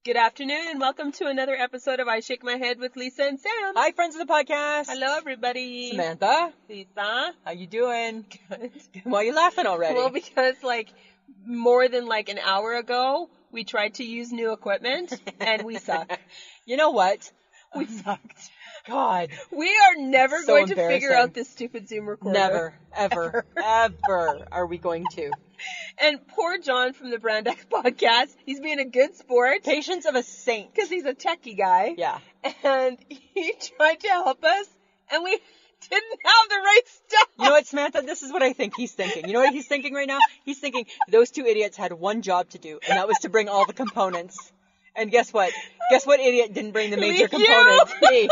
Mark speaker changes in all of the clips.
Speaker 1: Good afternoon and welcome to another episode of I Shake My Head with Lisa and Sam.
Speaker 2: Hi, friends of the podcast.
Speaker 1: Hello, everybody.
Speaker 2: Samantha.
Speaker 1: Lisa.
Speaker 2: How you doing?
Speaker 1: Good.
Speaker 2: Why are you laughing already?
Speaker 1: Well, because more than an hour ago, we tried to use new equipment and we suck.
Speaker 2: You know what?
Speaker 1: We sucked.
Speaker 2: God.
Speaker 1: We are never
Speaker 2: So
Speaker 1: going to figure
Speaker 2: embarrassing.
Speaker 1: out this stupid Zoom recorder.
Speaker 2: Never, ever, ever are we going to.
Speaker 1: And poor John from the Brand X podcast, he's being a good sport.
Speaker 2: Patience of a saint.
Speaker 1: Because he's a techie guy.
Speaker 2: Yeah.
Speaker 1: And he tried to help us, and we didn't have the right stuff.
Speaker 2: You know what, Samantha? This is what I think he's thinking. You know what he's thinking right now? He's thinking those two idiots had one job to do, and that was to bring all the components. And guess what? Guess what idiot didn't bring the major components? Me.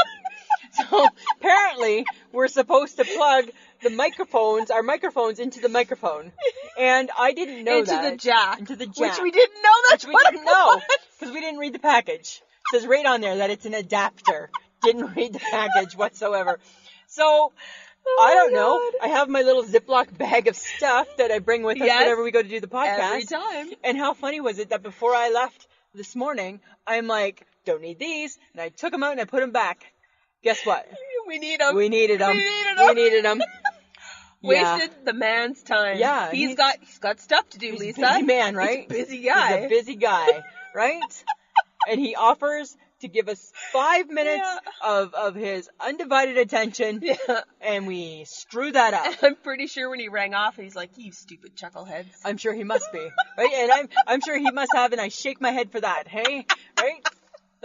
Speaker 2: So apparently we're supposed to plug our microphones into the microphone. And I didn't know
Speaker 1: into
Speaker 2: that.
Speaker 1: Into the jack.
Speaker 2: Which
Speaker 1: we didn't know that's
Speaker 2: what it was. Because we didn't read the package. It says right on there that it's an adapter. Didn't read the package whatsoever. So, I don't know. I have my little Ziploc bag of stuff that I bring with us whenever we go to do the podcast.
Speaker 1: Every time.
Speaker 2: And how funny was it that before I left this morning, I'm like, don't need these. And I took them out and I put them back. Guess what?
Speaker 1: We need them.
Speaker 2: We needed them.
Speaker 1: We needed them.
Speaker 2: Yeah.
Speaker 1: Wasted the man's time.
Speaker 2: Yeah.
Speaker 1: He's got stuff to do,
Speaker 2: He's
Speaker 1: Lisa.
Speaker 2: a busy man, right?
Speaker 1: He's a busy guy.
Speaker 2: He's a busy guy, right? And he offers to give us 5 minutes of his undivided attention.
Speaker 1: Yeah.
Speaker 2: And we screw that up.
Speaker 1: I'm pretty sure when he rang off, he's like, you stupid chuckleheads.
Speaker 2: I'm sure he must be, right? And I'm sure he must have, and I shake my head for that, hey? Right?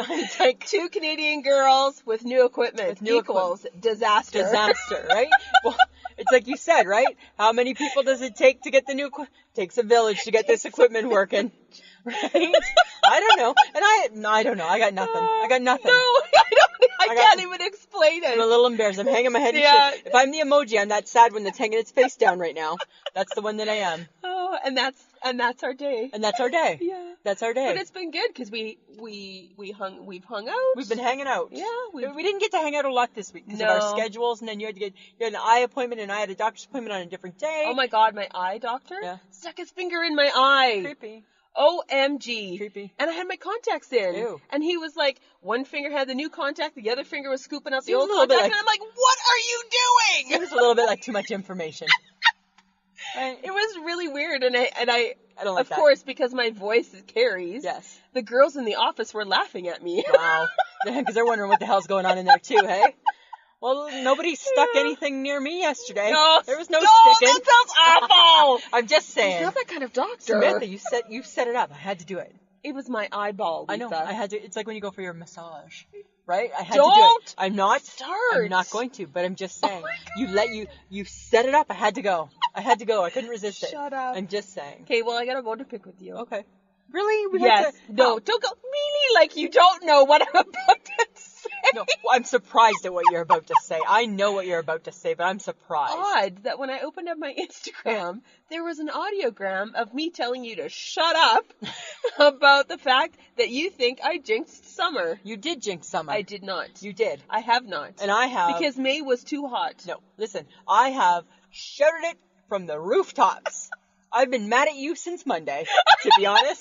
Speaker 2: It's like
Speaker 1: two Canadian girls with new equipment equals disaster.
Speaker 2: Disaster, right? Well, it's like you said, right? How many people does it take to get the new equipment? Takes a village to get this equipment working, right? I don't know. And I don't know. I got nothing.
Speaker 1: No, I can't even explain it.
Speaker 2: I'm a little embarrassed. I'm hanging my head in shit. If I'm the emoji, I'm that sad one that's hanging its face down right now. That's the one that I am.
Speaker 1: Oh, and that's our day.
Speaker 2: And that's our day.
Speaker 1: Yeah.
Speaker 2: That's our day.
Speaker 1: But it's been good because we've hung out.
Speaker 2: We've been hanging out.
Speaker 1: Yeah.
Speaker 2: We didn't get to hang out a lot this week because of our schedules, and then you had an eye appointment, and I had a doctor's appointment on a different day.
Speaker 1: Oh my God, my eye doctor stuck his finger in my eye.
Speaker 2: Creepy.
Speaker 1: OMG.
Speaker 2: Creepy.
Speaker 1: And I had my contacts in.
Speaker 2: Ew.
Speaker 1: And he was like, one finger had the new contact, the other finger was scooping out the
Speaker 2: Seems
Speaker 1: old
Speaker 2: a little bit
Speaker 1: contact, and I'm like, what are you doing?
Speaker 2: It was a little bit like too much information.
Speaker 1: It was really weird, and I
Speaker 2: don't like
Speaker 1: of
Speaker 2: that.
Speaker 1: course, because my voice carries.
Speaker 2: Yes.
Speaker 1: The girls in the office were laughing at me.
Speaker 2: Wow. Because they're wondering what the hell's going on in there too, hey? Well, nobody stuck anything near me yesterday.
Speaker 1: No,
Speaker 2: there was no
Speaker 1: that
Speaker 2: sticking.
Speaker 1: sounds awful.
Speaker 2: I'm just saying.
Speaker 1: He's not that kind of doctor.
Speaker 2: Samantha, you set it up. I had to do it.
Speaker 1: It was my eyeball, Lisa.
Speaker 2: I know. I had to. It's like when you go for your massage, right? I had
Speaker 1: Don't
Speaker 2: to do it. I'm not.
Speaker 1: Start.
Speaker 2: I'm not going to. But I'm just saying.
Speaker 1: Oh
Speaker 2: You set it up. I had to go. I couldn't resist it.
Speaker 1: Shut up.
Speaker 2: I'm just saying.
Speaker 1: Okay, well, I gotta go to pick with you.
Speaker 2: Okay. Really?
Speaker 1: Yes. No, don't go. Really? Like you don't know what I'm about to say.
Speaker 2: No, I'm surprised at what you're about to say. I know what you're about to say, but I'm surprised.
Speaker 1: Odd that when I opened up my Instagram, there was an audiogram of me telling you to shut up about the fact that you think I jinxed summer.
Speaker 2: You did jinx summer.
Speaker 1: I did not.
Speaker 2: You did.
Speaker 1: I have not.
Speaker 2: And I have.
Speaker 1: Because May was too hot.
Speaker 2: No, listen. I have shouted it from the rooftops. I've been mad at you since Monday, to be honest.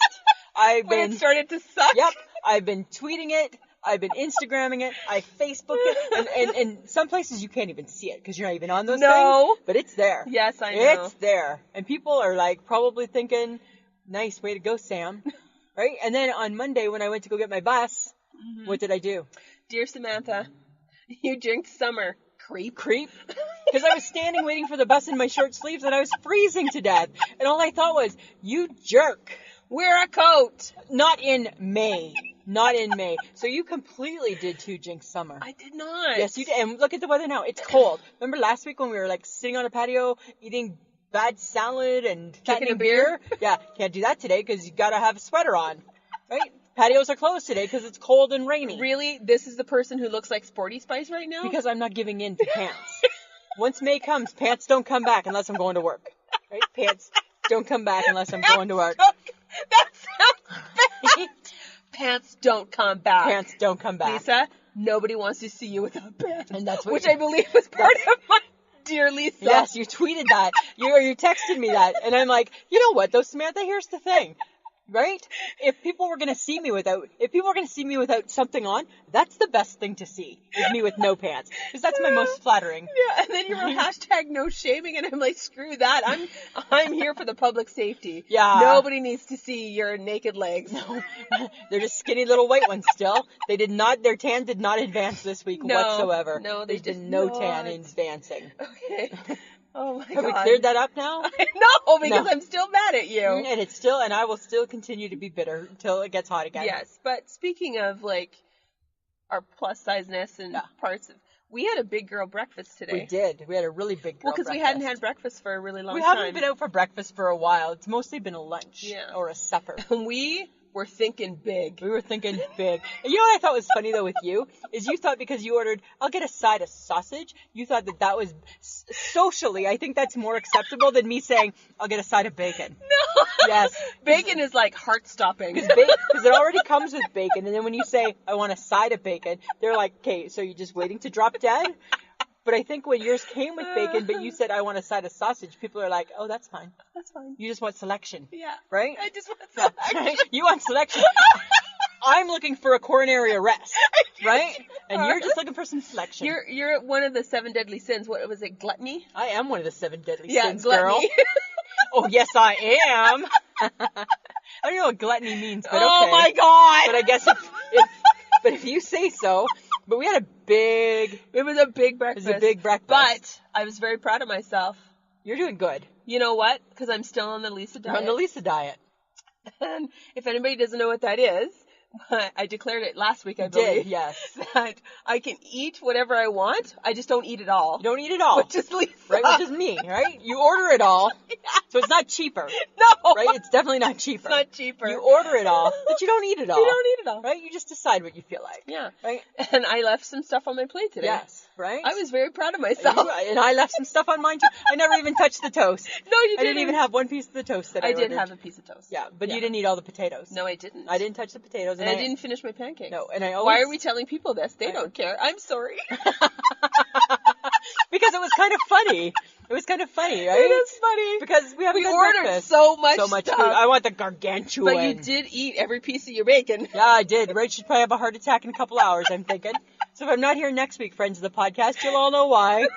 Speaker 1: When it started to suck?
Speaker 2: Yep. I've been tweeting it. I've been Instagramming it. I Facebooked it. And some places you can't even see it because you're not even on those things. But it's there.
Speaker 1: Yes, I know.
Speaker 2: It's there. And people are probably thinking, nice, way to go, Sam. Right? And then on Monday when I went to go get my bus, what did I do?
Speaker 1: Dear Samantha, you jinxed summer. Creep.
Speaker 2: Because I was standing waiting for the bus in my short sleeves and I was freezing to death. And all I thought was, you jerk.
Speaker 1: Wear a coat.
Speaker 2: Not in May. So you completely did too jinx summer.
Speaker 1: I did not.
Speaker 2: Yes, you did. And look at the weather now. It's cold. Remember last week when we were sitting on a patio eating bad salad and
Speaker 1: drinking a beer?
Speaker 2: Yeah, can't do that today because you got to have a sweater on. Right? Patios are closed today because it's cold and rainy.
Speaker 1: Really? This is the person who looks like Sporty Spice right now?
Speaker 2: Because I'm not giving in to pants. Once May comes, pants don't come back unless I'm going to work. Right? Pants don't come back unless I'm going to work.
Speaker 1: That sounds bad. Pants don't come back.
Speaker 2: Pants don't come back.
Speaker 1: Lisa, nobody wants to see you without pants.
Speaker 2: And that's what
Speaker 1: which I believe was part of my dear Lisa.
Speaker 2: Yes, you tweeted that. You texted me that. And I'm like, you know what though, Samantha, here's the thing. right? If people were going to see me without something on, that's the best thing to see, is me with no pants. Because that's my most flattering.
Speaker 1: Yeah, and then you were hashtag no shaming, and I'm like, screw that. I'm here for the public safety.
Speaker 2: Yeah.
Speaker 1: Nobody needs to see your naked legs.
Speaker 2: No. They're just skinny little white ones still. Their tan did not advance this week whatsoever.
Speaker 1: No,
Speaker 2: There's been no tan advancing.
Speaker 1: Okay. Oh my God.
Speaker 2: Have we cleared that up now?
Speaker 1: No, because I'm still mad at you.
Speaker 2: And I will still continue to be bitter until it gets hot again.
Speaker 1: Yes, but speaking of like our plus sizeness and parts of, we had a big girl breakfast today.
Speaker 2: We did. We had a really big girl breakfast.
Speaker 1: Well, because we hadn't had breakfast for a really long time.
Speaker 2: We haven't been out for breakfast for a while. It's mostly been a lunch or a supper.
Speaker 1: And we were thinking big.
Speaker 2: We were thinking big. And you know what I thought was funny, though, with you? Is you thought because you ordered, I'll get a side of sausage, you thought that was socially, I think that's more acceptable than me saying, I'll get a side of bacon.
Speaker 1: No.
Speaker 2: Yes.
Speaker 1: Bacon is like heart-stopping.
Speaker 2: Because it already comes with bacon. And then when you say, I want a side of bacon, they're like, okay, so you're just waiting to drop dead? But I think when yours came with bacon, but you said, I want a side of sausage, people are like, oh, that's fine.
Speaker 1: That's fine.
Speaker 2: You just want selection.
Speaker 1: Yeah.
Speaker 2: Right?
Speaker 1: I just want selection.
Speaker 2: You want selection. I'm looking for a coronary arrest. Right? And you're just looking for some selection.
Speaker 1: You're one of the 7 deadly sins. What was it, gluttony?
Speaker 2: I am one of the 7 deadly sins,
Speaker 1: gluttony.
Speaker 2: girl. Oh, yes, I am. I don't know what gluttony means, but okay.
Speaker 1: Oh, my God.
Speaker 2: But I guess if you say so. But we had
Speaker 1: it was a big breakfast.
Speaker 2: It was a big breakfast.
Speaker 1: But I was very proud of myself.
Speaker 2: You're doing good.
Speaker 1: You know what? Because I'm still on the Lisa diet.
Speaker 2: You're on the Lisa diet.
Speaker 1: And if anybody doesn't know what that is, I declared it last week, I believe.
Speaker 2: Did, yes.
Speaker 1: That I can eat whatever I want. I just don't eat it all.
Speaker 2: You don't eat it all.
Speaker 1: Which is Lisa.
Speaker 2: Right, which is me, right? You order it all. Yeah. So it's not cheaper.
Speaker 1: No.
Speaker 2: Right? It's definitely not cheaper.
Speaker 1: It's not cheaper.
Speaker 2: You order it all, but you don't eat it all.
Speaker 1: You don't eat it all.
Speaker 2: Right? You just decide what you feel like.
Speaker 1: Yeah.
Speaker 2: Right?
Speaker 1: And I left some stuff on my plate today.
Speaker 2: Yes. Right?
Speaker 1: I was very proud of myself.
Speaker 2: And I left some stuff on mine too. I never even touched the toast.
Speaker 1: No, you didn't.
Speaker 2: I didn't even have one piece of the toast that I ordered.
Speaker 1: did have a piece of toast.
Speaker 2: Yeah, but you didn't eat all the potatoes.
Speaker 1: No, I didn't.
Speaker 2: I didn't touch the potatoes.
Speaker 1: And I didn't finish my pancakes.
Speaker 2: No, and I always...
Speaker 1: Why are we telling people this? They don't care. I'm sorry.
Speaker 2: Because it was kind of funny. It was kind of funny, right?
Speaker 1: It is funny.
Speaker 2: Because we haven't
Speaker 1: ordered
Speaker 2: breakfast.
Speaker 1: so much
Speaker 2: food.
Speaker 1: stuff.
Speaker 2: I want the gargantuan.
Speaker 1: But you did eat every piece of your bacon.
Speaker 2: Yeah, I did. Rach should probably have a heart attack in a couple hours, I'm thinking. So if I'm not here next week, friends of the podcast, you'll all know why.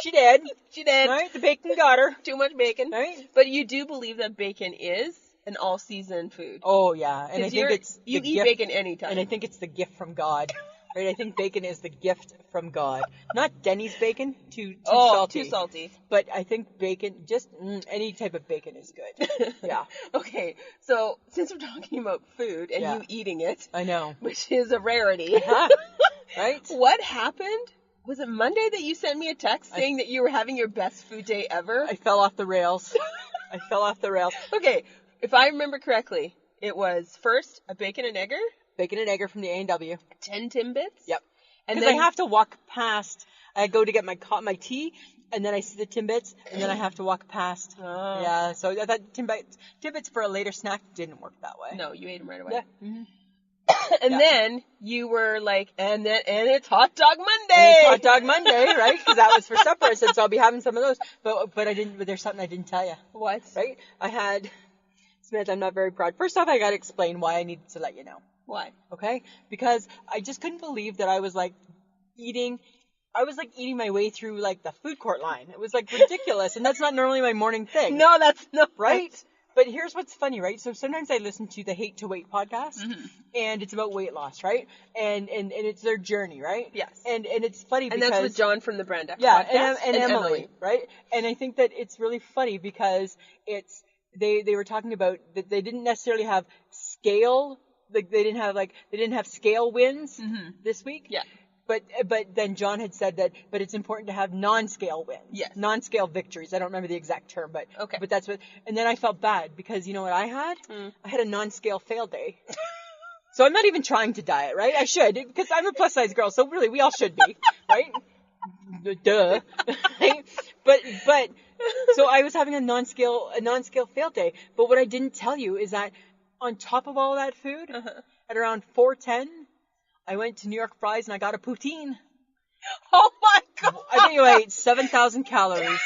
Speaker 2: She did.
Speaker 1: She did.
Speaker 2: Right? The bacon got her.
Speaker 1: Too much bacon.
Speaker 2: Right?
Speaker 1: But you do believe that bacon is an all-season food.
Speaker 2: Oh, yeah. And I think
Speaker 1: you eat bacon anytime.
Speaker 2: And I think it's the gift from God. Right? I think bacon is the gift from God. Not Denny's bacon, too salty.
Speaker 1: Too salty.
Speaker 2: But I think bacon, just any type of bacon is good. Yeah.
Speaker 1: Okay, so since we're talking about food and you eating it.
Speaker 2: I know.
Speaker 1: Which is a rarity.
Speaker 2: Right?
Speaker 1: What happened? Was it Monday that you sent me a text saying that you were having your best food day ever?
Speaker 2: I fell off the rails.
Speaker 1: Okay, if I remember correctly, it was first a bacon and egger.
Speaker 2: Bacon and egger from the A&W.
Speaker 1: 10 Timbits.
Speaker 2: Yep.
Speaker 1: And
Speaker 2: then
Speaker 1: then
Speaker 2: I have to walk past. I go to get my tea, and then I see the Timbits, and then I have to walk past.
Speaker 1: Oh.
Speaker 2: Yeah, so I thought Timbits for a later snack didn't work that way.
Speaker 1: No, you ate them right away.
Speaker 2: Yeah. Mm-hmm.
Speaker 1: And then you were like, and it's Hot Dog Monday.
Speaker 2: And it's Hot Dog Monday, right? Because that was for supper. I said, so I'll be having some of those. But I didn't. But there's something I didn't tell you.
Speaker 1: What?
Speaker 2: Right? I had Smith. I'm not very proud. First off, I got to explain why I needed to let you know.
Speaker 1: Why?
Speaker 2: Okay? Because I just couldn't believe that I was like eating my way through like the food court line. It was like ridiculous, and that's not normally my morning thing.
Speaker 1: No, that's not
Speaker 2: right. But here's what's funny, right? So sometimes I listen to the Hate to Wait podcast, and it's about weight loss, right? And it's their journey, right?
Speaker 1: Yes.
Speaker 2: And it's funny because...
Speaker 1: And that's with John from the Brand X podcast.
Speaker 2: and Emily, right? And I think that it's really funny because they were talking about that they didn't necessarily have scale, like they didn't have scale wins this week.
Speaker 1: Yeah.
Speaker 2: But then John had said that, but it's important to have non-scale wins.
Speaker 1: Yes.
Speaker 2: Non-scale victories. I don't remember the exact term, but
Speaker 1: okay.
Speaker 2: But that's what, and then I felt bad because you know what I had? I had a non-scale fail day. So I'm not even trying to diet, right? I should, because I'm a plus size girl, so really we all should be, right? Duh. Right? But, so I was having a non-scale fail day. But what I didn't tell you is that on top of all that food, at around 4:10, I went to New York Fries and I got a poutine.
Speaker 1: Oh my God!
Speaker 2: I think I ate 7,000 calories.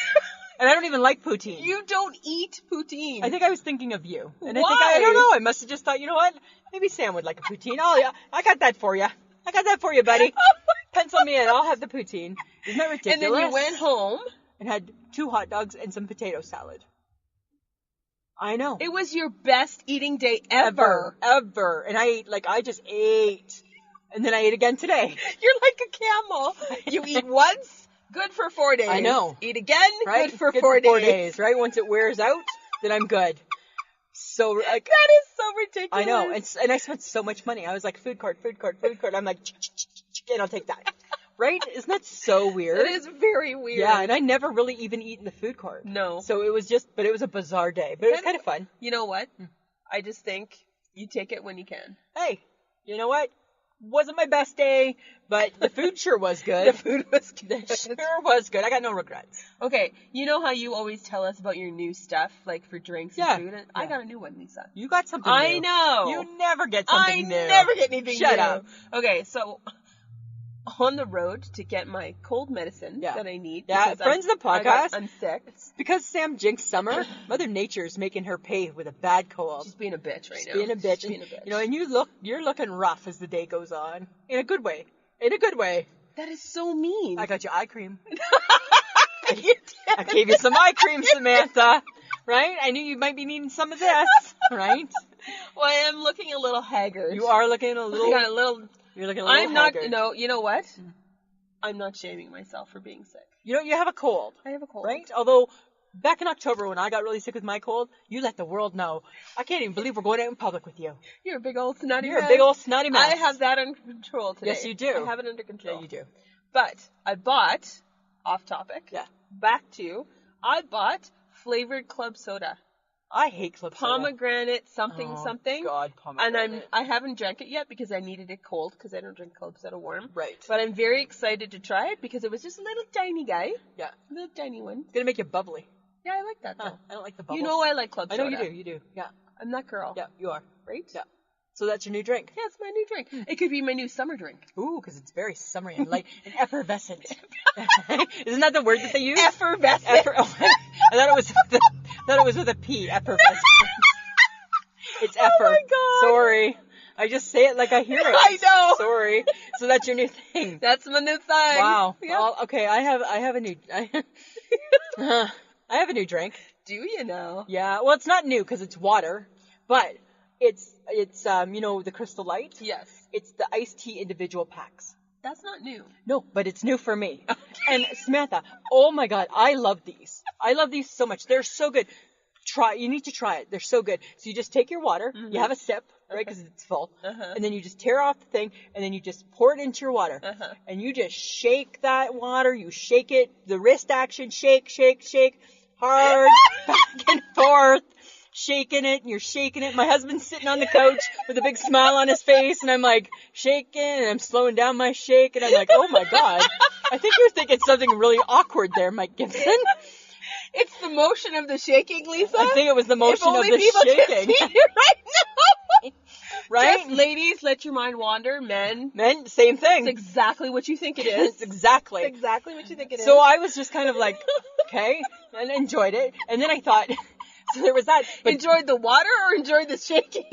Speaker 2: And I don't even like poutine.
Speaker 1: You don't eat poutine.
Speaker 2: I think I was thinking of you. And I
Speaker 1: Why?
Speaker 2: think, I don't know, I must have just thought, you know what? Maybe Sam would like a poutine. Oh, yeah, I got that for you. I got that for you, buddy. Pencil me in. I'll have the poutine. Isn't that ridiculous?
Speaker 1: And then you went home.
Speaker 2: And had 2 hot dogs and some potato salad. I know.
Speaker 1: It was your best eating day ever.
Speaker 2: Ever. And I just ate. And then I ate again today.
Speaker 1: You're like a camel. You eat once, good for 4 days.
Speaker 2: I know.
Speaker 1: Eat again,
Speaker 2: Right?
Speaker 1: good for 4 days.
Speaker 2: Right? Once it wears out, then I'm good. So, like,
Speaker 1: That is so ridiculous.
Speaker 2: I know. And I spent so much money. I was like, food cart. I'm like, and I'll take that. Right? Isn't that so weird?
Speaker 1: It is very weird.
Speaker 2: Yeah, and I never really even eat in the food court.
Speaker 1: No.
Speaker 2: So it was a bizarre day. But it was kind of fun.
Speaker 1: You know what? I just think you take it when you can.
Speaker 2: Hey, you know what? Wasn't my best day, but the food sure was good.
Speaker 1: The food was good.
Speaker 2: Sure was good. I got no regrets.
Speaker 1: Okay, you know how you always tell us about your new stuff, like for drinks
Speaker 2: Yeah.
Speaker 1: and food? I got a new one, Lisa.
Speaker 2: You got something
Speaker 1: I
Speaker 2: new.
Speaker 1: know.
Speaker 2: You never get something new.
Speaker 1: I never get anything
Speaker 2: Shut
Speaker 1: new.
Speaker 2: up.
Speaker 1: Okay, so on the road to get my cold medicine
Speaker 2: Yeah.
Speaker 1: that I need.
Speaker 2: Yeah,
Speaker 1: because
Speaker 2: friends of the podcast.
Speaker 1: I'm sick.
Speaker 2: Because Sam jinxed summer, Mother Nature's making her pay with a bad cold.
Speaker 1: She's being a bitch right now.
Speaker 2: Being a bitch.
Speaker 1: She's being a bitch.
Speaker 2: You know, and you're looking rough as the day goes on. In a good way.
Speaker 1: That is so mean.
Speaker 2: I got you eye cream.
Speaker 1: You did.
Speaker 2: I gave you some eye cream, Samantha. Right? I knew you might be needing some of this. Right?
Speaker 1: Well, I am looking a little haggard.
Speaker 2: You are looking a little.
Speaker 1: I got a little.
Speaker 2: You're looking a little
Speaker 1: I'm not.
Speaker 2: haggard.
Speaker 1: No, you know what? I'm not shaming myself for being sick.
Speaker 2: You know, you have a cold.
Speaker 1: I have a cold.
Speaker 2: Right? Although, back in October when I got really sick with my cold, you let the world know. I can't even believe we're going out in public with you.
Speaker 1: You're a big old snotty
Speaker 2: You're
Speaker 1: mess.
Speaker 2: a big old snotty mess.
Speaker 1: I have that under control today.
Speaker 2: Yes, you do.
Speaker 1: I have it under control.
Speaker 2: Yeah, you do.
Speaker 1: But I bought, off topic.
Speaker 2: Yeah.
Speaker 1: Back to, I bought flavored club soda.
Speaker 2: I hate club soda.
Speaker 1: Pomegranate something
Speaker 2: Oh,
Speaker 1: something.
Speaker 2: God,
Speaker 1: And
Speaker 2: pomegranate.
Speaker 1: I haven't drank it yet because I needed it cold because I don't drink club soda warm.
Speaker 2: Right.
Speaker 1: But I'm very excited to try it because it was just a little tiny guy.
Speaker 2: Yeah.
Speaker 1: A little tiny one.
Speaker 2: It's gonna make you bubbly.
Speaker 1: Yeah, I like that
Speaker 2: Huh,
Speaker 1: though.
Speaker 2: I don't like the bubbles.
Speaker 1: You know I like club
Speaker 2: I
Speaker 1: soda.
Speaker 2: know you do. Yeah.
Speaker 1: I'm that girl.
Speaker 2: Yeah, you are.
Speaker 1: Right?
Speaker 2: Yeah. So that's your new drink.
Speaker 1: Yeah, it's my new drink. It could be my new summer drink.
Speaker 2: Ooh, because it's very summery and light and effervescent. Isn't that the word that they use?
Speaker 1: Effervescent.
Speaker 2: I thought it was with a P. Effervescent. It's effer.
Speaker 1: Oh my God.
Speaker 2: Sorry. I just say it like I hear it.
Speaker 1: I know.
Speaker 2: Sorry. So that's your new thing.
Speaker 1: That's my new thing.
Speaker 2: Wow.
Speaker 1: Yeah.
Speaker 2: Well, okay, I have a new I have a new drink.
Speaker 1: Do you know?
Speaker 2: Yeah. Well, it's not new because it's water, but it's you know, the Crystal Light.
Speaker 1: Yes.
Speaker 2: It's the iced tea individual packs.
Speaker 1: That's not new.
Speaker 2: No, but it's new for me. And Samantha, oh my God, I love these. I love these so much. They're so good. You need to try it. They're so good. So you just take your water, you have a sip, right, because it's full, and then you just tear off the thing, and then you just pour it into your water, and you just shake that water. You shake it, the wrist action, shake, shake, shake, hard, back and forth, shaking it, and you're shaking it. My husband's sitting on the couch with a big smile on his face, and I'm like shaking, and I'm slowing down my shake, and I'm like, oh my God, I think you're thinking something really awkward there, Mike Gibson.
Speaker 1: It's the motion of the shaking, Lisa.
Speaker 2: I think it was the motion of
Speaker 1: only
Speaker 2: the
Speaker 1: people can
Speaker 2: shaking.
Speaker 1: see you right now.
Speaker 2: Right?
Speaker 1: Just, ladies, let your mind wander. Men,
Speaker 2: Men, same thing.
Speaker 1: it's exactly what you think it is.
Speaker 2: It's exactly.
Speaker 1: It's exactly what you think it is.
Speaker 2: So I was just kind of like, okay, and enjoyed it. And then I thought, so there was that. But,
Speaker 1: enjoyed the water or enjoyed the shaking?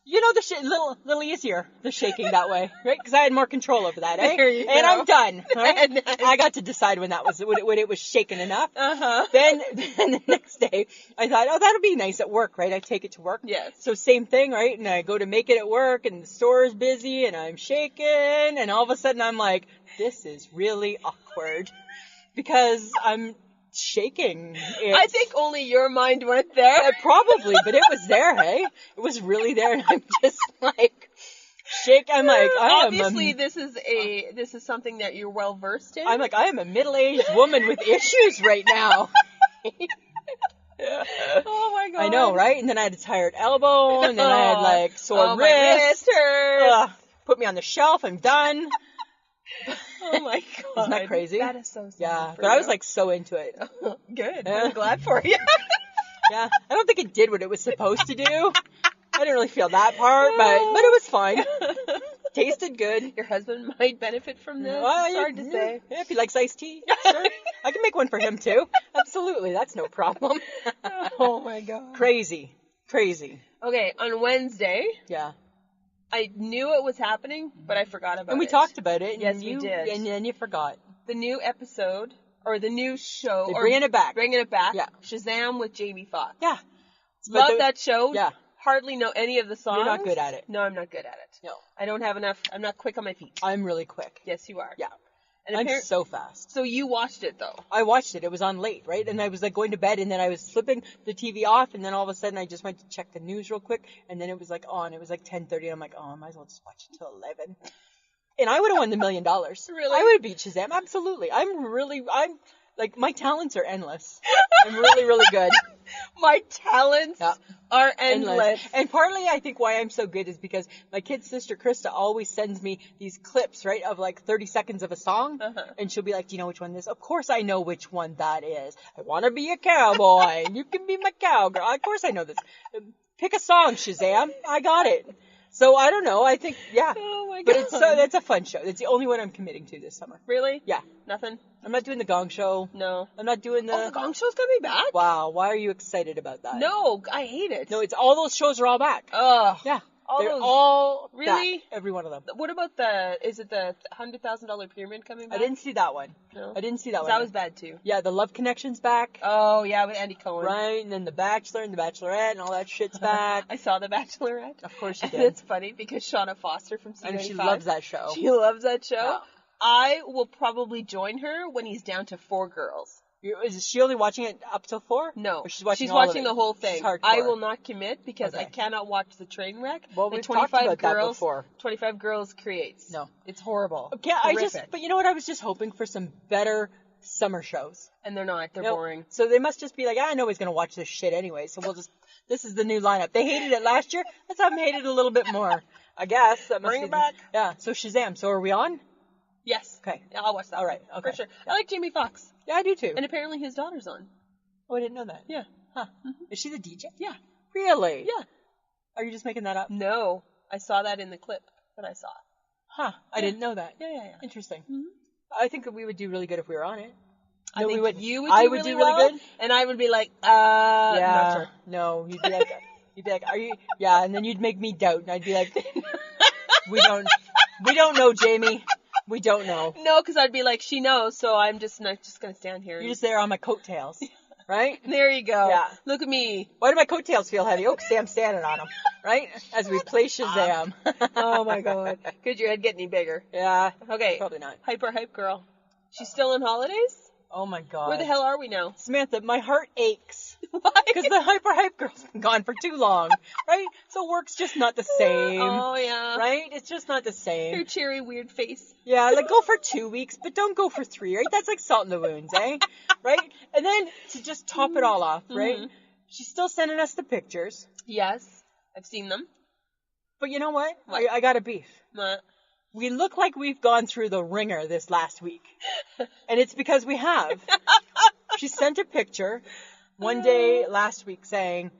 Speaker 2: you know, the little easier, the shaking that way, right? Because I had more control over that, eh?
Speaker 1: There you
Speaker 2: And
Speaker 1: go.
Speaker 2: I'm done, right?
Speaker 1: And then-
Speaker 2: I got to decide when it was shaken enough.
Speaker 1: Uh-huh.
Speaker 2: Then the next day, I thought, oh, that'll be nice at work, right? I take it to work.
Speaker 1: Yes.
Speaker 2: So same thing, right? And I go to make it at work, and the store is busy, and I'm shaking, and all of a sudden I'm like, this is really awkward because I'm shaking.
Speaker 1: I think only your mind went there.
Speaker 2: Probably, but it was there, hey? It was really there, and I'm just like, shake. I'm like,
Speaker 1: Obviously, this is something that you're well versed in.
Speaker 2: I'm like, I am a middle-aged woman with issues right now.
Speaker 1: Oh my God.
Speaker 2: I know, right? And then I had a tired elbow, and then I had like sore
Speaker 1: my
Speaker 2: wrist.
Speaker 1: wrist hurts.
Speaker 2: Ugh, put me on the shelf. I'm done.
Speaker 1: Oh my God.
Speaker 2: Isn't that crazy?
Speaker 1: That is so sad.
Speaker 2: Yeah,
Speaker 1: for
Speaker 2: but I was
Speaker 1: you.
Speaker 2: like so into it.
Speaker 1: Good.
Speaker 2: Yeah.
Speaker 1: I'm glad for you.
Speaker 2: Yeah, I don't think it did what it was supposed to do. I didn't really feel that part, but it was fine. Tasted good.
Speaker 1: Your husband might benefit from this.
Speaker 2: Well,
Speaker 1: It's hard to say.
Speaker 2: Yeah, if he likes iced tea, sure. I can make one for him too. Absolutely, that's no problem.
Speaker 1: Oh my god.
Speaker 2: Crazy.
Speaker 1: Okay, on Wednesday,
Speaker 2: Yeah.
Speaker 1: I knew it was happening, but I forgot about it.
Speaker 2: And we talked about it. And
Speaker 1: Yes, we did.
Speaker 2: And then you forgot.
Speaker 1: The new episode, or the new show.
Speaker 2: They're
Speaker 1: or
Speaker 2: bringing it back.
Speaker 1: Bringing it back.
Speaker 2: Yeah.
Speaker 1: Shazam with Jamie Foxx.
Speaker 2: Yeah.
Speaker 1: Love that show.
Speaker 2: Yeah.
Speaker 1: Hardly know any of the songs.
Speaker 2: You're not good at it.
Speaker 1: No, I'm not good at it.
Speaker 2: No.
Speaker 1: I don't have enough. I'm not quick on my feet.
Speaker 2: I'm really quick.
Speaker 1: Yes, you are.
Speaker 2: Yeah.
Speaker 1: And
Speaker 2: I'm so fast.
Speaker 1: So you watched it though.
Speaker 2: I watched it. It was on late, right? And I was like going to bed, and then I was flipping the TV off, and then all of a sudden I just went to check the news real quick, and then it was like on. It was like 10:30, and I'm like, oh, I might as well just watch it till 11. And I would have won the $1 million.
Speaker 1: Really?
Speaker 2: I would have beat Shazam. Absolutely. I'm like, my talents are endless. I'm really, really good.
Speaker 1: My talents are endless.
Speaker 2: And partly I think why I'm so good is because my kid's sister Krista always sends me these clips, right, of like 30 seconds of a song. And she'll be like, do you know which one this is? Of course I know which one that is. I want to be a cowboy. You can be my cowgirl. Of course I know this. Pick a song, Shazam. I got it. So I don't know. I think, yeah.
Speaker 1: Oh my
Speaker 2: But
Speaker 1: god.
Speaker 2: it's a fun show. It's the only one I'm committing to this summer.
Speaker 1: Really?
Speaker 2: Yeah.
Speaker 1: Nothing?
Speaker 2: I'm not doing the Gong Show.
Speaker 1: No.
Speaker 2: I'm not doing
Speaker 1: Oh, the Gong Show's coming back?
Speaker 2: Wow. Why are you excited about that?
Speaker 1: No, I hate it.
Speaker 2: No, it's all those shows are all back.
Speaker 1: Ugh.
Speaker 2: Yeah.
Speaker 1: All
Speaker 2: They're
Speaker 1: those.
Speaker 2: all
Speaker 1: Really?
Speaker 2: back. Every one of them.
Speaker 1: What about is it the $100,000 pyramid coming back?
Speaker 2: I didn't see that one.
Speaker 1: No.
Speaker 2: I didn't see that one.
Speaker 1: That was bad too.
Speaker 2: Yeah, the Love Connection's back.
Speaker 1: Oh yeah, with Andy Cohen.
Speaker 2: Right, and then The Bachelor and The Bachelorette and all that shit's back.
Speaker 1: I saw The Bachelorette.
Speaker 2: Of course you
Speaker 1: And
Speaker 2: did.
Speaker 1: it's funny because Shauna Foster from C95.
Speaker 2: And she loves that show.
Speaker 1: She loves that show.
Speaker 2: Yeah.
Speaker 1: I will probably join her when he's down to 4 girls.
Speaker 2: Is she only watching it up till 4?
Speaker 1: No,
Speaker 2: Or she's watching all of
Speaker 1: watching
Speaker 2: it?
Speaker 1: the whole
Speaker 2: She's
Speaker 1: thing.
Speaker 2: hardcore.
Speaker 1: I will not commit because I
Speaker 2: Okay.
Speaker 1: cannot watch the train wreck.
Speaker 2: Well,
Speaker 1: that
Speaker 2: we've talked about that before.
Speaker 1: 25 girls creates.
Speaker 2: No.
Speaker 1: It's horrible.
Speaker 2: Okay,
Speaker 1: Horrific.
Speaker 2: but you know what? I was just hoping for some better summer shows.
Speaker 1: And they're not. They're
Speaker 2: No.
Speaker 1: boring.
Speaker 2: So they must just be like, I know he's going to watch this shit anyway, so this is the new lineup. They hated it last year. Let's have them hate it a little bit more. I guess. That must
Speaker 1: Bring
Speaker 2: be
Speaker 1: it back.
Speaker 2: Yeah, so Shazam. So are we on?
Speaker 1: Yes.
Speaker 2: Okay.
Speaker 1: Yeah, I'll watch that.
Speaker 2: All right,
Speaker 1: one,
Speaker 2: okay.
Speaker 1: For sure.
Speaker 2: Yeah.
Speaker 1: I like Jamie Foxx.
Speaker 2: Yeah, I do too.
Speaker 1: And apparently his daughter's on.
Speaker 2: Oh, I didn't know that.
Speaker 1: Yeah.
Speaker 2: Huh. Is she the DJ?
Speaker 1: Yeah.
Speaker 2: Really?
Speaker 1: Yeah.
Speaker 2: Are you just making that up?
Speaker 1: No. I saw that in the clip that I saw.
Speaker 2: Huh. I didn't know that.
Speaker 1: Yeah.
Speaker 2: Interesting.
Speaker 1: Mhm.
Speaker 2: I think that we would do really good if we were on it.
Speaker 1: I
Speaker 2: No,
Speaker 1: think
Speaker 2: we would.
Speaker 1: you would
Speaker 2: I
Speaker 1: do
Speaker 2: would
Speaker 1: really
Speaker 2: do really
Speaker 1: well,
Speaker 2: good.
Speaker 1: and I would be like,
Speaker 2: Yeah.
Speaker 1: not sure.
Speaker 2: No, you'd be like, are you? Yeah, and then you'd make me doubt, and I'd be like, we don't know, Jamie. We don't know.
Speaker 1: No, because I'd be like, she knows, so I'm just not just gonna stand here.
Speaker 2: You're just there on my coattails, right?
Speaker 1: There you go.
Speaker 2: Yeah.
Speaker 1: Look at me.
Speaker 2: Why do my coattails feel heavy? Oh, 'cause I'm standing on them, right? As we play Shazam.
Speaker 1: Oh my god. Could your head get any bigger?
Speaker 2: Yeah.
Speaker 1: Okay.
Speaker 2: Probably not.
Speaker 1: Hype girl. She's still on holidays?
Speaker 2: Oh my god.
Speaker 1: Where the hell are we now?
Speaker 2: Samantha, my heart aches.
Speaker 1: Why?
Speaker 2: Because the hype girl's been gone for too long, right? So work's just not the same,
Speaker 1: Oh yeah.
Speaker 2: right? It's just not the
Speaker 1: Her
Speaker 2: same.
Speaker 1: cherry weird face.
Speaker 2: Yeah, like go for 2 weeks, but don't go for 3, right? That's like salt in the wounds, eh? Right? And then to just top it all off, right?
Speaker 1: Mhm.
Speaker 2: She's still sending us the pictures,
Speaker 1: Yes. I've seen them.
Speaker 2: but you know what?
Speaker 1: What?
Speaker 2: I got a beef.
Speaker 1: Uh,
Speaker 2: We look like we've gone through the ringer this last week. And it's because we have. She sent a picture one day last week saying,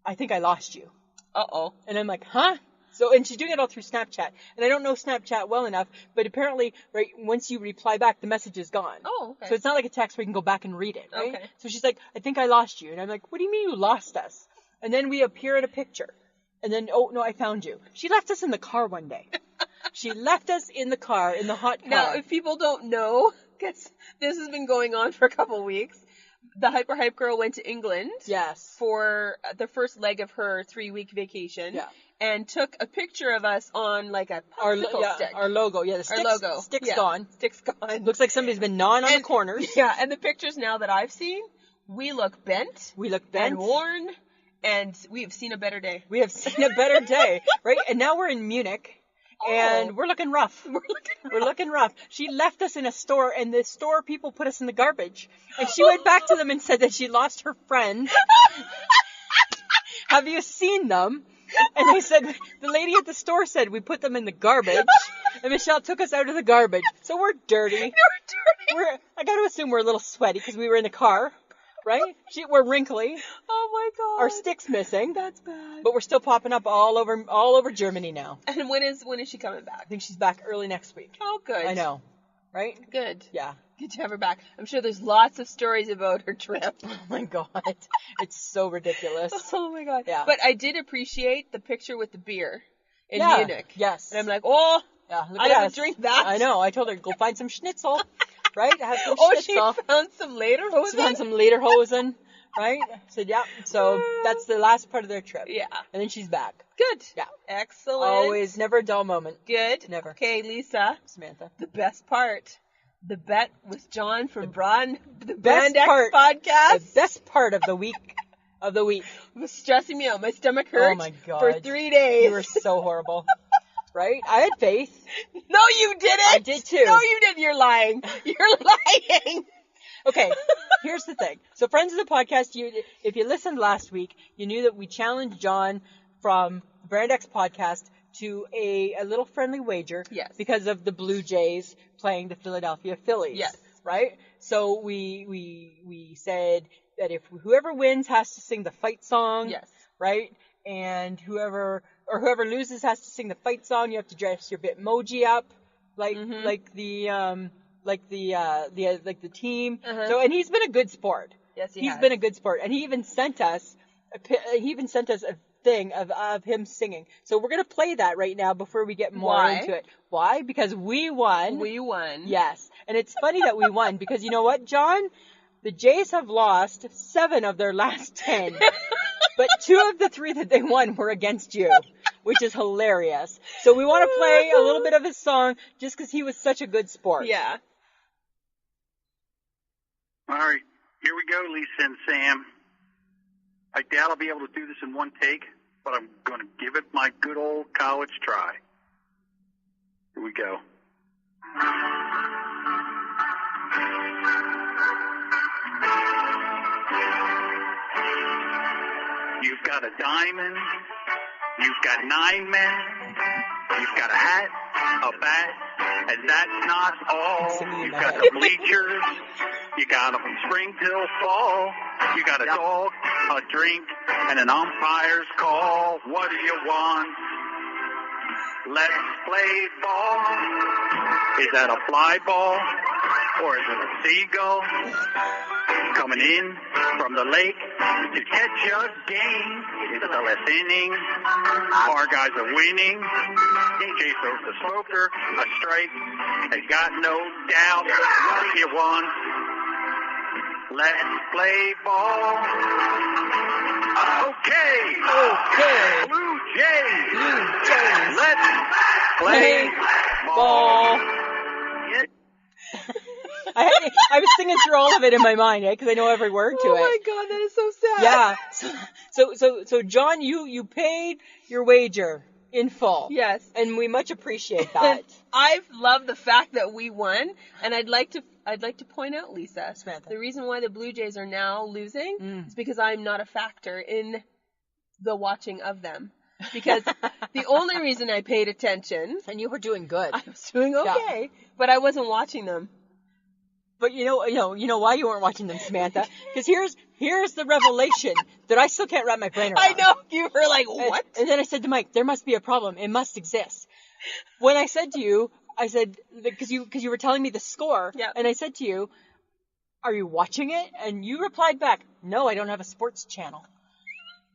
Speaker 2: I think I lost you.
Speaker 1: Uh-oh.
Speaker 2: And I'm like, huh? So, and she's doing it all through Snapchat. And I don't know Snapchat well enough, but apparently, right, once you reply back, the message is gone.
Speaker 1: Oh, okay.
Speaker 2: So it's not like a text where you can go back and read it, right?
Speaker 1: Okay.
Speaker 2: So she's like, I think I lost you. And I'm like, what do you mean you lost us? And then we appear in a picture. And then, oh, no, I found you. She left us in the car one day. She left us in the car, in the hot car.
Speaker 1: Now, if people don't know, because this has been going on for a couple weeks, the hype girl went to England
Speaker 2: Yes.
Speaker 1: for the first leg of her 3-week vacation.
Speaker 2: Yeah.
Speaker 1: And took a picture of us on like a popsicle stick.
Speaker 2: Our logo. Yeah, the
Speaker 1: Our logo.
Speaker 2: stick's
Speaker 1: Yeah.
Speaker 2: gone.
Speaker 1: Stick's gone.
Speaker 2: Looks like somebody's been gnawing on the
Speaker 1: And-
Speaker 2: corners.
Speaker 1: Yeah, and the pictures now that I've seen, we look bent
Speaker 2: We look bent.
Speaker 1: and worn, and we have seen a better day.
Speaker 2: We have seen a better day, right? And now we're in Munich, and we're looking rough. We're looking rough. She left us in a store, and the store people put us in the garbage. And she went back to them and said that she lost her friends. Have you seen them? And they said, the lady at the store said we put them in the garbage. And Michelle took us out of the garbage. So we're dirty. I got to assume we're a little sweaty because we were in the car. right? We're wrinkly.
Speaker 1: Oh my god.
Speaker 2: Our stick's missing.
Speaker 1: That's bad.
Speaker 2: But we're still popping up all over Germany now.
Speaker 1: And when is she coming
Speaker 2: I
Speaker 1: back?
Speaker 2: think she's back early next week.
Speaker 1: Oh, good.
Speaker 2: I know, right?
Speaker 1: Good.
Speaker 2: Yeah.
Speaker 1: Good to have her back. I'm sure there's lots of stories about her trip.
Speaker 2: Oh my god, it's so ridiculous.
Speaker 1: Oh my god.
Speaker 2: Yeah.
Speaker 1: But I did appreciate the picture with the beer in
Speaker 2: Yeah.
Speaker 1: Munich.
Speaker 2: Yes.
Speaker 1: And I'm like, oh,
Speaker 2: Yeah, look
Speaker 1: I
Speaker 2: at
Speaker 1: haven't
Speaker 2: us.
Speaker 1: drink that.
Speaker 2: I know. I told her, go find some schnitzel, right? Have some
Speaker 1: Oh, she
Speaker 2: schnitzel.
Speaker 1: found some later.
Speaker 2: She found some lederhosen, right? I said, yeah. So that's the last part of their trip.
Speaker 1: Yeah.
Speaker 2: And then she's back.
Speaker 1: Good.
Speaker 2: Yeah.
Speaker 1: Excellent.
Speaker 2: Always, never a dull moment.
Speaker 1: Good.
Speaker 2: Never.
Speaker 1: Okay, Lisa.
Speaker 2: Samantha.
Speaker 1: The best part. The bet with John from the
Speaker 2: best
Speaker 1: Brand X
Speaker 2: part-
Speaker 1: podcast.
Speaker 2: The best part of the week.
Speaker 1: Was stressing me out. My stomach hurt
Speaker 2: Oh my God.
Speaker 1: for 3 days.
Speaker 2: You were so horrible. Right? I had faith.
Speaker 1: No, you didn't.
Speaker 2: I did too.
Speaker 1: No, you didn't. You're lying. You're lying.
Speaker 2: Okay, here's the thing. So, friends of the podcast, if you listened last week, you knew that we challenged John from the Brand X podcast to a little friendly wager.
Speaker 1: Yes.
Speaker 2: Because of the Blue Jays playing the Philadelphia Phillies.
Speaker 1: Yes.
Speaker 2: Right? So we said that if whoever wins has to sing the fight song.
Speaker 1: Yes.
Speaker 2: Right? And whoever loses has to sing the fight song. You have to dress your Bitmoji up, like the team.
Speaker 1: Uh-huh.
Speaker 2: So, and he's been a good sport.
Speaker 1: Yes,
Speaker 2: He's been a good sport, and he even sent us a thing of him singing. So we're gonna play that right now before we get more
Speaker 1: Why?
Speaker 2: into it. Why? Because we won.
Speaker 1: We won.
Speaker 2: Yes, and it's funny that we won because you know what, John? The Jays have lost 7 of their last 10, but 2 of the 3 that they won were against you, which is hilarious. So we want to play a little bit of his song just because he was such a good sport.
Speaker 1: Yeah.
Speaker 3: All right, here we go, Lisa and Sam. I doubt I'll be able to do this in one take, but I'm going to give it my good old college try. Here we go. You've got a diamond, you've got 9 men, you've got a hat, a bat, and that's not all. You've got the bleachers, you got them from spring till fall. You got a dog, a drink, and an umpire's call. What do you want? Let's play ball. Is that a fly ball? Or is it a seagull? Coming in from the lake to catch a game. It's the last inning. Our guys are winning. DJ throws the smoker, a strike. They got no doubt. What do you want? Let's play ball. Okay.
Speaker 2: Okay.
Speaker 3: Blue Jays.
Speaker 2: Blue Jays.
Speaker 3: Let's play ball.
Speaker 2: I was singing through all of it in my mind, because I know every word to
Speaker 1: Oh
Speaker 2: it.
Speaker 1: my god, that is so sad.
Speaker 2: Yeah. So John, you paid your wager in full.
Speaker 1: Yes.
Speaker 2: And we much appreciate that.
Speaker 1: I've loved the fact that we won, and I'd like to point out, Lisa,
Speaker 2: Samantha.
Speaker 1: the reason why the Blue Jays are now losing is because I'm not a factor in the watching of them. Because the only reason I paid attention,
Speaker 2: And you were doing good.
Speaker 1: I was doing okay, but I wasn't watching them.
Speaker 2: But you know why you weren't watching them, Samantha? Because here's the revelation that I still can't wrap my brain around.
Speaker 1: I know, you were like, what?
Speaker 2: And then I said to Mike, there must be a problem. It must exist. When I said to you, I said, because you were telling me the score,
Speaker 1: Yeah.
Speaker 2: and I said to you, are you watching it? And you replied back, no, I don't have a sports channel.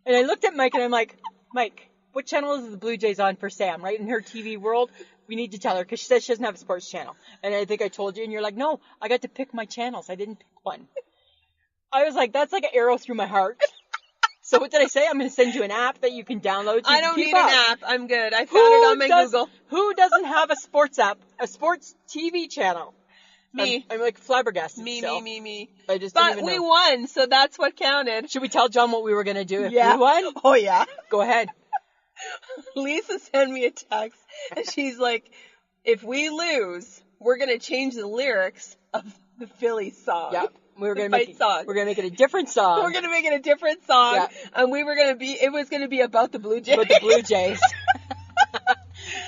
Speaker 2: And I looked at Mike and I'm like, Mike, what channel is the Blue Jays on for Sam, right? In her TV world, we need to tell her because she says she doesn't have a sports channel. And I think I told you, and you're like, no, I got to pick my channels. I didn't pick one. I was like, that's like an arrow through my heart. So what did I say? I'm going to send you an app that you can download. So
Speaker 1: I
Speaker 2: you can
Speaker 1: don't
Speaker 2: keep
Speaker 1: need
Speaker 2: up.
Speaker 1: an app. I'm good. I found it on my Google.
Speaker 2: Who doesn't have a sports app, a sports TV channel?
Speaker 1: Me.
Speaker 2: I'm like flabbergasted.
Speaker 1: Me.
Speaker 2: I just didn't
Speaker 1: But
Speaker 2: even
Speaker 1: we
Speaker 2: know.
Speaker 1: won, so that's what counted.
Speaker 2: Should we tell John what we were going to do if
Speaker 1: Yeah.
Speaker 2: we won?
Speaker 1: Oh, yeah.
Speaker 2: Go ahead.
Speaker 1: Lisa sent me a text, and she's like, if we lose, we're going to change the lyrics of the Phillies song.
Speaker 2: Yeah. We're
Speaker 1: The
Speaker 2: gonna
Speaker 1: fight
Speaker 2: make it,
Speaker 1: song.
Speaker 2: We're gonna make it a different song.
Speaker 1: We're going to make it a different song,
Speaker 2: Yeah.
Speaker 1: and it was going to be about the Blue Jays.
Speaker 2: with the Blue Jays.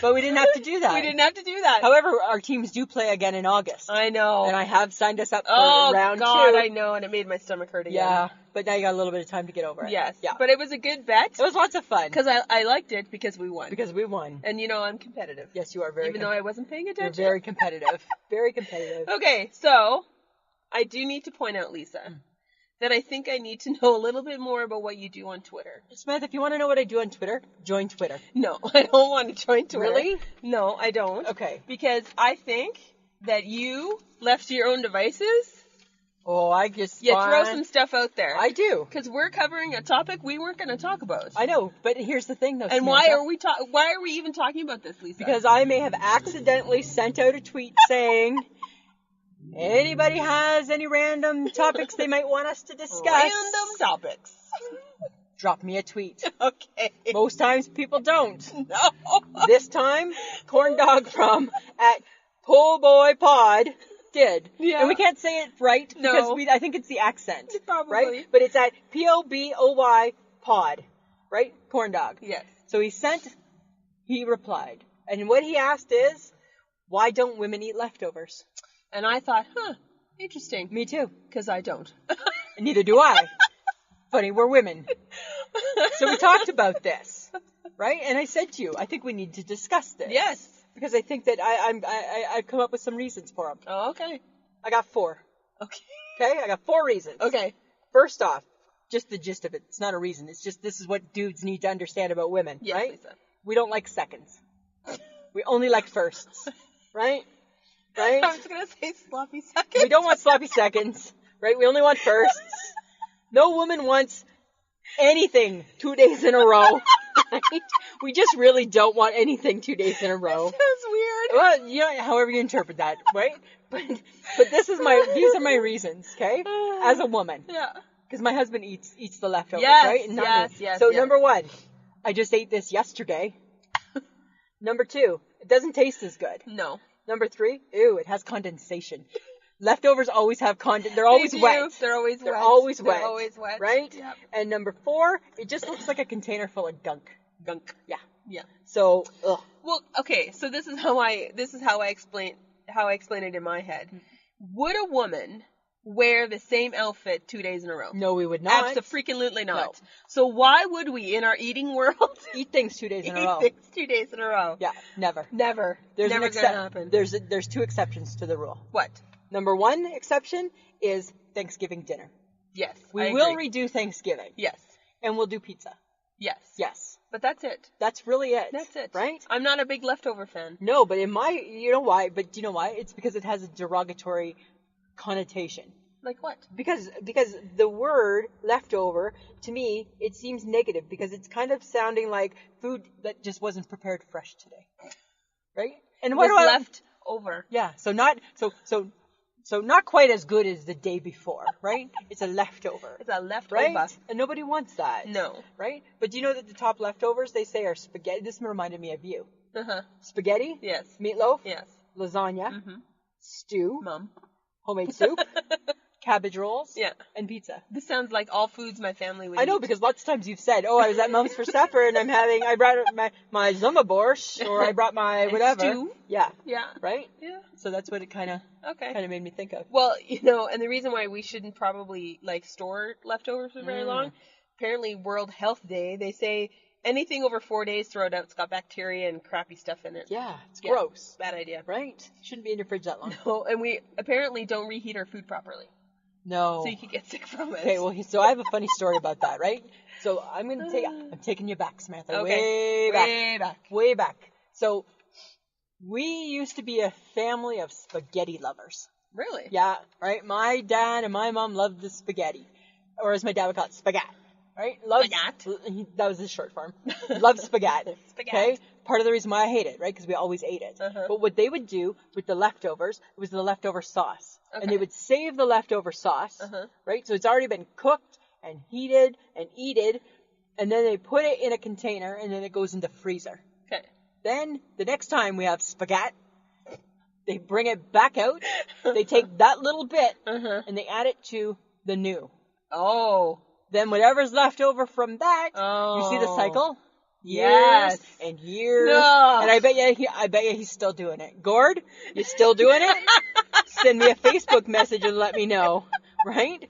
Speaker 2: But we didn't have to do that.
Speaker 1: We didn't have to do that.
Speaker 2: However, our teams do play again in August.
Speaker 1: I know.
Speaker 2: And I have signed us up for
Speaker 1: Oh,
Speaker 2: round
Speaker 1: God,
Speaker 2: 2.
Speaker 1: I know, and it made my stomach hurt again.
Speaker 2: Yeah, but now you got a little bit of time to get over it.
Speaker 1: Yes.
Speaker 2: Yeah.
Speaker 1: But it was a good bet.
Speaker 2: It was lots of fun.
Speaker 1: Because I liked it because we won.
Speaker 2: Because we won.
Speaker 1: And you know I'm competitive.
Speaker 2: Yes, you are very
Speaker 1: Even though I wasn't paying
Speaker 2: You're
Speaker 1: attention.
Speaker 2: very competitive. Very competitive.
Speaker 1: Okay, so I do need to point out, Lisa, that I think I need to know a little bit more about what you do on Twitter.
Speaker 2: Smith, if you want to know what I do on Twitter, join Twitter.
Speaker 1: No, I don't want to join Twitter.
Speaker 2: Really?
Speaker 1: No, I don't.
Speaker 2: Okay.
Speaker 1: Because I think that you, left to your own devices,
Speaker 2: Oh, I just
Speaker 1: you throw some stuff out there.
Speaker 2: I do.
Speaker 1: Because we're covering a topic we weren't going to talk about.
Speaker 2: I know, but here's the thing, though.
Speaker 1: And why are we even talking about this, Lisa?
Speaker 2: Because I may have accidentally sent out a tweet saying, anybody has any random topics they might want us to discuss?
Speaker 1: Random topics.
Speaker 2: Drop me a tweet.
Speaker 1: Okay.
Speaker 2: Most times people don't.
Speaker 1: No.
Speaker 2: This time, Corn Dog from at Pull Boy Pod did.
Speaker 1: Yeah.
Speaker 2: And we can't say it right
Speaker 1: No.
Speaker 2: because I think it's the accent.
Speaker 1: Probably.
Speaker 2: Right? But it's at POBOY Pod. Right? Corn Dog.
Speaker 1: Yes.
Speaker 2: So he replied. And what he asked is, why don't women eat leftovers?
Speaker 1: And I thought, interesting.
Speaker 2: Me too.
Speaker 1: Because I don't.
Speaker 2: And neither do I. Funny, we're women. So we talked about this. Right? And I said to you, I think we need to discuss this.
Speaker 1: Yes.
Speaker 2: Because I think that I've come up with some reasons for them.
Speaker 1: Oh, okay.
Speaker 2: I got 4.
Speaker 1: Okay.
Speaker 2: Okay? I got 4 reasons.
Speaker 1: Okay.
Speaker 2: First off, just the gist of it. It's not a reason. It's just this is what dudes need to understand about women.
Speaker 1: Yes,
Speaker 2: right?
Speaker 1: Lisa.
Speaker 2: We don't like seconds. We only like firsts. Right? Right?
Speaker 1: I was going to say sloppy seconds.
Speaker 2: We don't want sloppy seconds. Right? We only want firsts. No woman wants anything 2 days in a row. Right? We just really don't want anything 2 days in a row.
Speaker 1: That's weird.
Speaker 2: Well, yeah, however you interpret that, right? But these are my reasons, okay? As a woman.
Speaker 1: Yeah.
Speaker 2: Because my husband eats the leftovers,
Speaker 1: Yes,
Speaker 2: right? And not me.
Speaker 1: yes,
Speaker 2: So
Speaker 1: yes.
Speaker 2: number 1, I just ate this yesterday. Number 2, it doesn't taste as good.
Speaker 1: No.
Speaker 2: Number 3, ew, it has condensation. Leftovers always have they're always
Speaker 1: They do.
Speaker 2: wet.
Speaker 1: They're always wet.
Speaker 2: They're always wet.
Speaker 1: They're always wet.
Speaker 2: Right?
Speaker 1: Yep.
Speaker 2: And number 4, it just looks like a container full of gunk.
Speaker 1: Gunk.
Speaker 2: Yeah.
Speaker 1: Yeah.
Speaker 2: So, ugh.
Speaker 1: Well, okay, so this is how I explain it in my head. Would a woman wear the same outfit 2 days in a row?
Speaker 2: No, we would not.
Speaker 1: Absolutely not.
Speaker 2: No.
Speaker 1: So why would we, in our eating world,
Speaker 2: Eat things 2 days in a
Speaker 1: eat
Speaker 2: row.
Speaker 1: things 2 days in a row?
Speaker 2: Yeah, never.
Speaker 1: Never.
Speaker 2: There's
Speaker 1: Never
Speaker 2: an
Speaker 1: gonna happen.
Speaker 2: There's 2 exceptions to the rule.
Speaker 1: What?
Speaker 2: Number 1 exception is Thanksgiving dinner.
Speaker 1: Yes.
Speaker 2: We
Speaker 1: I
Speaker 2: will
Speaker 1: agree.
Speaker 2: redo Thanksgiving.
Speaker 1: Yes.
Speaker 2: And we'll do pizza.
Speaker 1: Yes.
Speaker 2: Yes.
Speaker 1: But that's it.
Speaker 2: That's really it.
Speaker 1: That's it.
Speaker 2: Right?
Speaker 1: I'm not a big leftover fan.
Speaker 2: No, but you know why? But do you know why? It's because it has a derogatory connotation.
Speaker 1: Like what?
Speaker 2: Because the word leftover, to me, it seems negative because it's kind of sounding like food that just wasn't prepared fresh today. Right? And what
Speaker 1: Was
Speaker 2: do I
Speaker 1: left over.
Speaker 2: Yeah, so not quite as good as the day before, right? It's a leftover.
Speaker 1: It's a leftover.
Speaker 2: Right? And nobody wants that.
Speaker 1: No.
Speaker 2: Right? But do you know that the top leftovers, they say, are spaghetti? This reminded me of you.
Speaker 1: Uh-huh.
Speaker 2: Spaghetti,
Speaker 1: Yes.
Speaker 2: meatloaf,
Speaker 1: Yes.
Speaker 2: lasagna,
Speaker 1: Mm-hmm.
Speaker 2: stew,
Speaker 1: Mom.
Speaker 2: homemade soup, cabbage rolls,
Speaker 1: Yeah.
Speaker 2: and pizza.
Speaker 1: This sounds like all foods my family would
Speaker 2: I know,
Speaker 1: eat.
Speaker 2: because lots of times you've said, oh, I was at Mom's for supper and I brought my zumba borscht, or I brought my
Speaker 1: And
Speaker 2: whatever.
Speaker 1: stew.
Speaker 2: Yeah.
Speaker 1: Yeah.
Speaker 2: Right?
Speaker 1: Yeah.
Speaker 2: So that's what it kind of
Speaker 1: Okay.
Speaker 2: made me think of.
Speaker 1: Well, and the reason why we shouldn't probably store leftovers for very long, apparently World Health Day, they say anything over 4 days, throw it out. It's got bacteria and crappy stuff in it.
Speaker 2: Yeah, it's
Speaker 1: Yeah.
Speaker 2: gross.
Speaker 1: Bad idea.
Speaker 2: Right? Shouldn't be in your fridge that long.
Speaker 1: Oh, and we apparently don't reheat our food properly,
Speaker 2: No.
Speaker 1: so you could get sick from it.
Speaker 2: Okay, well, so I have a funny story about that, right? So I'm taking you back, Samantha.
Speaker 1: Okay.
Speaker 2: Way back. So we used to be a family of spaghetti lovers.
Speaker 1: Really?
Speaker 2: Yeah, right? My dad and my mom loved the spaghetti. Or as my dad would call it, spaghetti. Right? That was his short form. Loved spaghetti.
Speaker 1: Spaghetti.
Speaker 2: Okay? Part of the reason why I hate it, right? Because we always ate it.
Speaker 1: Uh-huh.
Speaker 2: But what they would do with the leftovers was the leftover sauce.
Speaker 1: Okay.
Speaker 2: And they would save the leftover sauce,
Speaker 1: Uh-huh.
Speaker 2: right? So it's already been cooked and heated and eated. And then they put it in a container and then it goes in the freezer.
Speaker 1: Okay.
Speaker 2: Then the next time we have spaghetti, they bring it back out. They take that little bit
Speaker 1: Uh-huh.
Speaker 2: and they add it to the new.
Speaker 1: Oh.
Speaker 2: Then whatever's left over from that,
Speaker 1: Oh.
Speaker 2: you see the cycle?
Speaker 1: Yes.
Speaker 2: and years.
Speaker 1: No.
Speaker 2: And I bet you he's still doing it. Gord, you still doing it? Send me a Facebook message and let me know, right?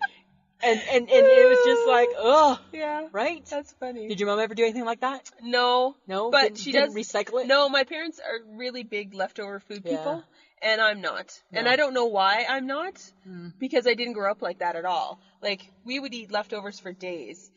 Speaker 2: And it was just like, ugh,
Speaker 1: Yeah.
Speaker 2: right?
Speaker 1: That's funny.
Speaker 2: Did your mom ever do anything like that?
Speaker 1: No.
Speaker 2: No,
Speaker 1: But she
Speaker 2: didn't
Speaker 1: does
Speaker 2: recycle it.
Speaker 1: No, my parents are really big leftover food
Speaker 2: Yeah.
Speaker 1: people, and I'm not. And
Speaker 2: No.
Speaker 1: I don't know why I'm not, because I didn't grow up like that at all. Like, we would eat leftovers for days.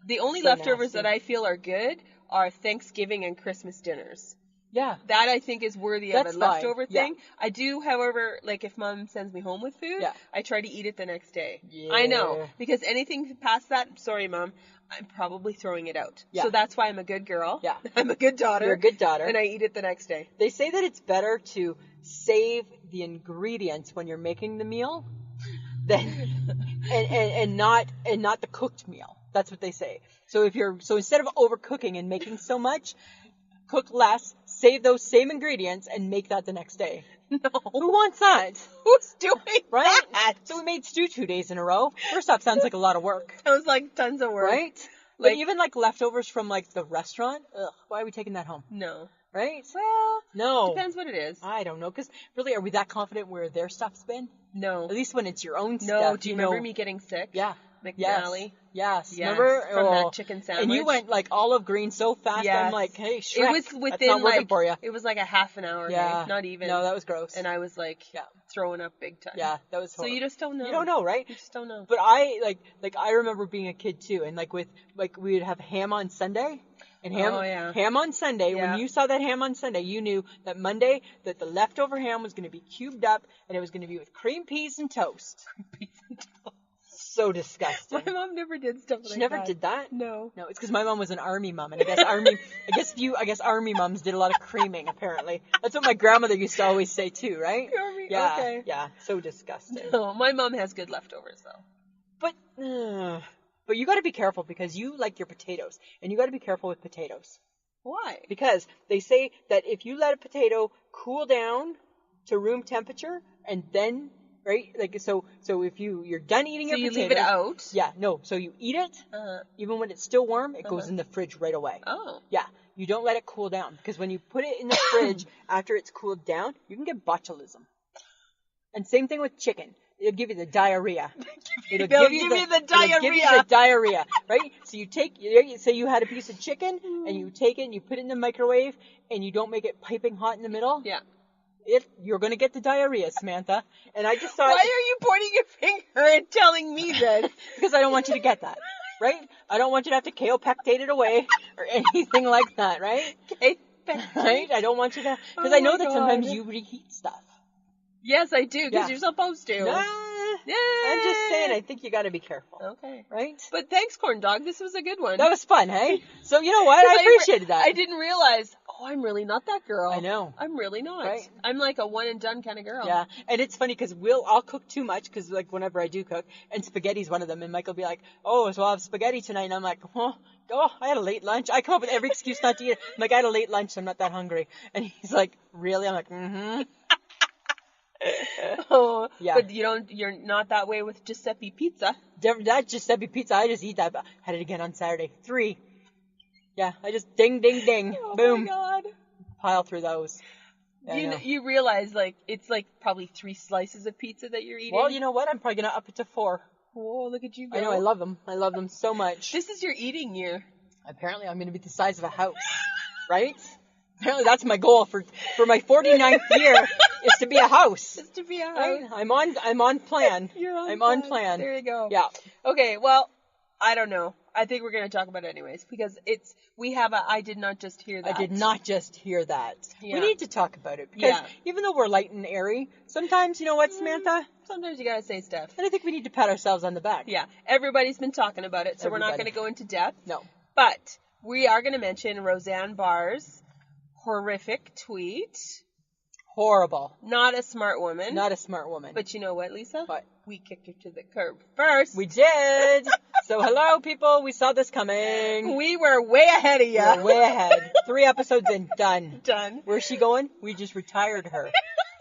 Speaker 1: The only
Speaker 2: So
Speaker 1: leftovers
Speaker 2: nasty.
Speaker 1: that I feel are good are Thanksgiving and Christmas dinners.
Speaker 2: Yeah.
Speaker 1: That I think is worthy
Speaker 2: That's
Speaker 1: of a
Speaker 2: fine.
Speaker 1: leftover
Speaker 2: Yeah.
Speaker 1: thing. I do, however, like if mom sends me home with food,
Speaker 2: Yeah.
Speaker 1: I try to eat it the next day.
Speaker 2: Yeah.
Speaker 1: I know, because anything past that, sorry mom, I'm probably throwing it out.
Speaker 2: Yeah.
Speaker 1: So that's why I'm a good girl.
Speaker 2: Yeah.
Speaker 1: I'm a good daughter.
Speaker 2: You're a good daughter.
Speaker 1: And I eat it the next day.
Speaker 2: They say that it's better to save the ingredients when you're making the meal than and not the cooked meal. That's what they say. So instead of overcooking and making so much, cook less, save those same ingredients and make that the next day.
Speaker 1: No.
Speaker 2: Who wants that?
Speaker 1: Who's doing
Speaker 2: Right?
Speaker 1: that?
Speaker 2: So we made stew 2 days in a row. First off, sounds like a lot of work.
Speaker 1: Sounds like tons of work.
Speaker 2: Right? But
Speaker 1: Like-
Speaker 2: even like leftovers from like the restaurant, ugh, why are we taking that home?
Speaker 1: No.
Speaker 2: Right?
Speaker 1: Well,
Speaker 2: No.
Speaker 1: depends what it is.
Speaker 2: I don't know, because really, are we that confident where their stuff's been?
Speaker 1: No.
Speaker 2: At least when it's your own
Speaker 1: No,
Speaker 2: stuff.
Speaker 1: do you remember me getting sick?
Speaker 2: Yeah.
Speaker 1: McNally?
Speaker 2: Yes.
Speaker 1: Yes,
Speaker 2: Remember?
Speaker 1: from that
Speaker 2: Oh.
Speaker 1: chicken
Speaker 2: And
Speaker 1: sandwich.
Speaker 2: you went like olive green so fast.
Speaker 1: Yes.
Speaker 2: I'm like, hey, Shrek,
Speaker 1: It was
Speaker 2: that's
Speaker 1: within
Speaker 2: not working
Speaker 1: like,
Speaker 2: for you.
Speaker 1: it was like a half an hour.
Speaker 2: Yeah.
Speaker 1: Hey? Not even.
Speaker 2: No, that was gross.
Speaker 1: And I was like
Speaker 2: Yeah.
Speaker 1: throwing up big time.
Speaker 2: Yeah, that was
Speaker 1: So
Speaker 2: horrible.
Speaker 1: you just don't know.
Speaker 2: You don't know, right?
Speaker 1: You just don't know.
Speaker 2: But I I remember being a kid too, and like we would have ham on Sunday, and ham
Speaker 1: Oh, yeah.
Speaker 2: ham on Sunday.
Speaker 1: Yeah.
Speaker 2: When you saw that ham on Sunday, you knew that Monday that the leftover ham was going to be cubed up, and it was going to be with cream peas and toast. So disgusting.
Speaker 1: My mom never did stuff like that.
Speaker 2: She never did that.
Speaker 1: No.
Speaker 2: No, it's because my mom was an army mom, and I guess army moms did a lot of creaming. Apparently, that's what my grandmother used to always say too, right?
Speaker 1: Army,
Speaker 2: Yeah,
Speaker 1: okay.
Speaker 2: yeah, so disgusting.
Speaker 1: No, my mom has good leftovers though.
Speaker 2: But you got to be careful because you like your potatoes, and you got to be careful with potatoes
Speaker 1: Why?
Speaker 2: because they say that if you let a potato cool down to room temperature and then like so if you're done eating
Speaker 1: So
Speaker 2: your
Speaker 1: you
Speaker 2: potatoes,
Speaker 1: leave it out?
Speaker 2: yeah, no, so you eat it even when it's still warm, it goes in the fridge right away.
Speaker 1: Oh.
Speaker 2: Yeah, you don't let it cool down because when you put it in the fridge after it's cooled down, you can get botulism. And same thing with chicken. It'll give you the diarrhea. It'll
Speaker 1: They'll
Speaker 2: give you
Speaker 1: give you the
Speaker 2: It'll give you
Speaker 1: diarrhea.
Speaker 2: the diarrhea, right? So you say you had a piece of chicken and you take it and you put it in the microwave and you don't make it piping hot in the middle.
Speaker 1: Yeah.
Speaker 2: You're gonna get the diarrhea, Samantha. And I just thought,
Speaker 1: Why are you pointing your finger and telling me this?
Speaker 2: because I don't want you to get that, right? I don't want you to have to kaopectate it away or anything like that, right?
Speaker 1: Okay.
Speaker 2: Right? I don't want you to, because
Speaker 1: Oh
Speaker 2: I know
Speaker 1: my
Speaker 2: that
Speaker 1: God.
Speaker 2: sometimes you reheat stuff.
Speaker 1: Yes, I do, because
Speaker 2: Yeah.
Speaker 1: you're supposed to.
Speaker 2: Nah,
Speaker 1: Yeah.
Speaker 2: I'm just saying, I think you got to be careful,
Speaker 1: Okay.
Speaker 2: right?
Speaker 1: But thanks, corn dog. This was a good one.
Speaker 2: That was fun, hey? So you know what?
Speaker 1: 'Cause
Speaker 2: I appreciated that.
Speaker 1: I didn't realize. Oh, I'm really not that girl.
Speaker 2: I know.
Speaker 1: I'm really not.
Speaker 2: Right.
Speaker 1: I'm like a one and done kind of girl.
Speaker 2: Yeah, and it's funny because I'll cook too much because like whenever I do cook, and spaghetti's one of them, and Mike will be like, "Oh, so I'll have spaghetti tonight," and I'm like, "Oh, I had a late lunch." I come up with every excuse not to eat it. I'm like, "I had a late lunch, so I'm not that hungry," and he's like, "Really?" I'm like, "Mm-hmm."
Speaker 1: Oh,
Speaker 2: Yeah.
Speaker 1: But you're not that way with Giuseppe Pizza.
Speaker 2: That Giuseppe pizza, I just eat that. Had it again on Saturday. 3. Yeah, I just ding, ding, ding,
Speaker 1: Oh
Speaker 2: boom,
Speaker 1: my God.
Speaker 2: pile through those. I know.
Speaker 1: You realize like it's like probably 3 slices of pizza that you're eating.
Speaker 2: Well, you know what? I'm probably gonna up it to 4.
Speaker 1: Whoa, look at you go.
Speaker 2: I know, I love them. I love them so much.
Speaker 1: This is your eating year.
Speaker 2: Apparently, I'm gonna be the size of a house, right? Apparently, that's my goal for my 49th year is to be a house.
Speaker 1: Just to be a
Speaker 2: Right?
Speaker 1: house.
Speaker 2: I'm on plan.
Speaker 1: You're on
Speaker 2: I'm on plan.
Speaker 1: There you go.
Speaker 2: Yeah.
Speaker 1: Okay, well, I don't know. I think we're going to talk about it anyways because I did not just hear that.
Speaker 2: I did not just hear that.
Speaker 1: Yeah.
Speaker 2: We need to talk about it because
Speaker 1: Yeah.
Speaker 2: even though we're light and airy, sometimes, you know what, Samantha?
Speaker 1: Sometimes you got to say stuff.
Speaker 2: And I think we need to pat ourselves on the back.
Speaker 1: Yeah, everybody's been talking about it, so we're not
Speaker 2: Everybody.
Speaker 1: going to go into depth.
Speaker 2: No.
Speaker 1: But we are going to mention Roseanne Barr's horrific tweet.
Speaker 2: Horrible.
Speaker 1: Not a smart woman.
Speaker 2: Not a smart woman.
Speaker 1: But you know what, Lisa?
Speaker 2: What?
Speaker 1: We kicked her to the curb first.
Speaker 2: We did. So hello, people. We saw this coming.
Speaker 1: We were way ahead of ya.
Speaker 2: We're way ahead. 3 episodes in, done.
Speaker 1: Done.
Speaker 2: Where's she going? We just retired her.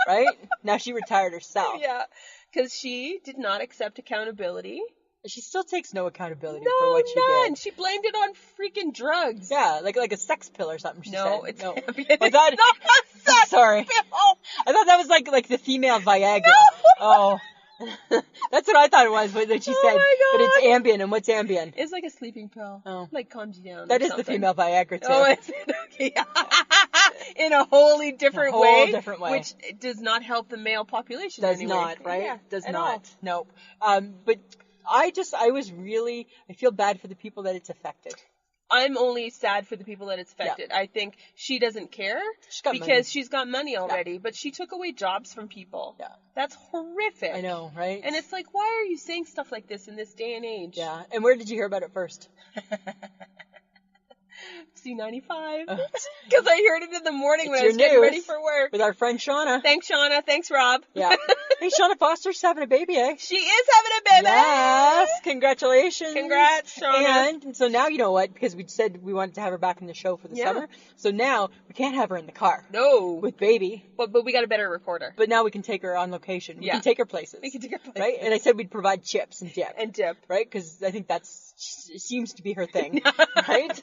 Speaker 2: Right? Now she retired herself.
Speaker 1: Yeah, because she did not accept accountability
Speaker 2: She still takes no accountability
Speaker 1: No,
Speaker 2: for what she
Speaker 1: none.
Speaker 2: did.
Speaker 1: She blamed it on freaking drugs.
Speaker 2: Yeah, like a sex pill or something. She
Speaker 1: No,
Speaker 2: said.
Speaker 1: it's
Speaker 2: no.
Speaker 1: Ambien.
Speaker 2: I thought.
Speaker 1: It's not a sex
Speaker 2: Sorry.
Speaker 1: pill.
Speaker 2: I thought that was like the female Viagra.
Speaker 1: No.
Speaker 2: Oh. That's what I thought it was when she
Speaker 1: Oh
Speaker 2: said.
Speaker 1: my
Speaker 2: But it's
Speaker 1: God.
Speaker 2: Ambien, and what's Ambien?
Speaker 1: It's like a sleeping pill.
Speaker 2: Oh.
Speaker 1: Like calms you down.
Speaker 2: That
Speaker 1: or
Speaker 2: is the
Speaker 1: something.
Speaker 2: female Viagra too.
Speaker 1: Oh, is it? Okay. In a wholly different
Speaker 2: whole
Speaker 1: way.
Speaker 2: different way.
Speaker 1: Which does not help the male population
Speaker 2: Does
Speaker 1: anyway.
Speaker 2: not, right?
Speaker 1: Yeah,
Speaker 2: Does
Speaker 1: at
Speaker 2: not.
Speaker 1: all.
Speaker 2: Nope. But I feel bad for the people that it's affected.
Speaker 1: I'm only sad for the people that it's affected. I think she doesn't care
Speaker 2: She's got
Speaker 1: because
Speaker 2: money.
Speaker 1: she's got money already, but she took away jobs from people.
Speaker 2: Yeah.
Speaker 1: That's horrific.
Speaker 2: I know, right?
Speaker 1: And it's like, why are you saying stuff like this in this day and age?
Speaker 2: Yeah. And where did you hear about it first?
Speaker 1: C95. Because I heard it in the morning when I
Speaker 2: your
Speaker 1: was getting
Speaker 2: news.
Speaker 1: ready for work.
Speaker 2: With our friend Shauna.
Speaker 1: Thanks, Shauna. Thanks, Rob.
Speaker 2: Yeah. Hey, Shauna Foster's having a baby, eh?
Speaker 1: She is having a baby.
Speaker 2: Yes. Congratulations.
Speaker 1: Congrats, Shauna.
Speaker 2: And so now you know what? Because we said we wanted to have her back in the show for the
Speaker 1: Yeah.
Speaker 2: summer. So now we can't have her in the car
Speaker 1: No.
Speaker 2: with baby.
Speaker 1: But we got a better recorder.
Speaker 2: But now we can take her on location. We
Speaker 1: Yeah.
Speaker 2: can take her places.
Speaker 1: We can take her places.
Speaker 2: Right? And I said we'd provide chips and dip.
Speaker 1: And dip.
Speaker 2: Right? Because I think it seems to be her thing. Right?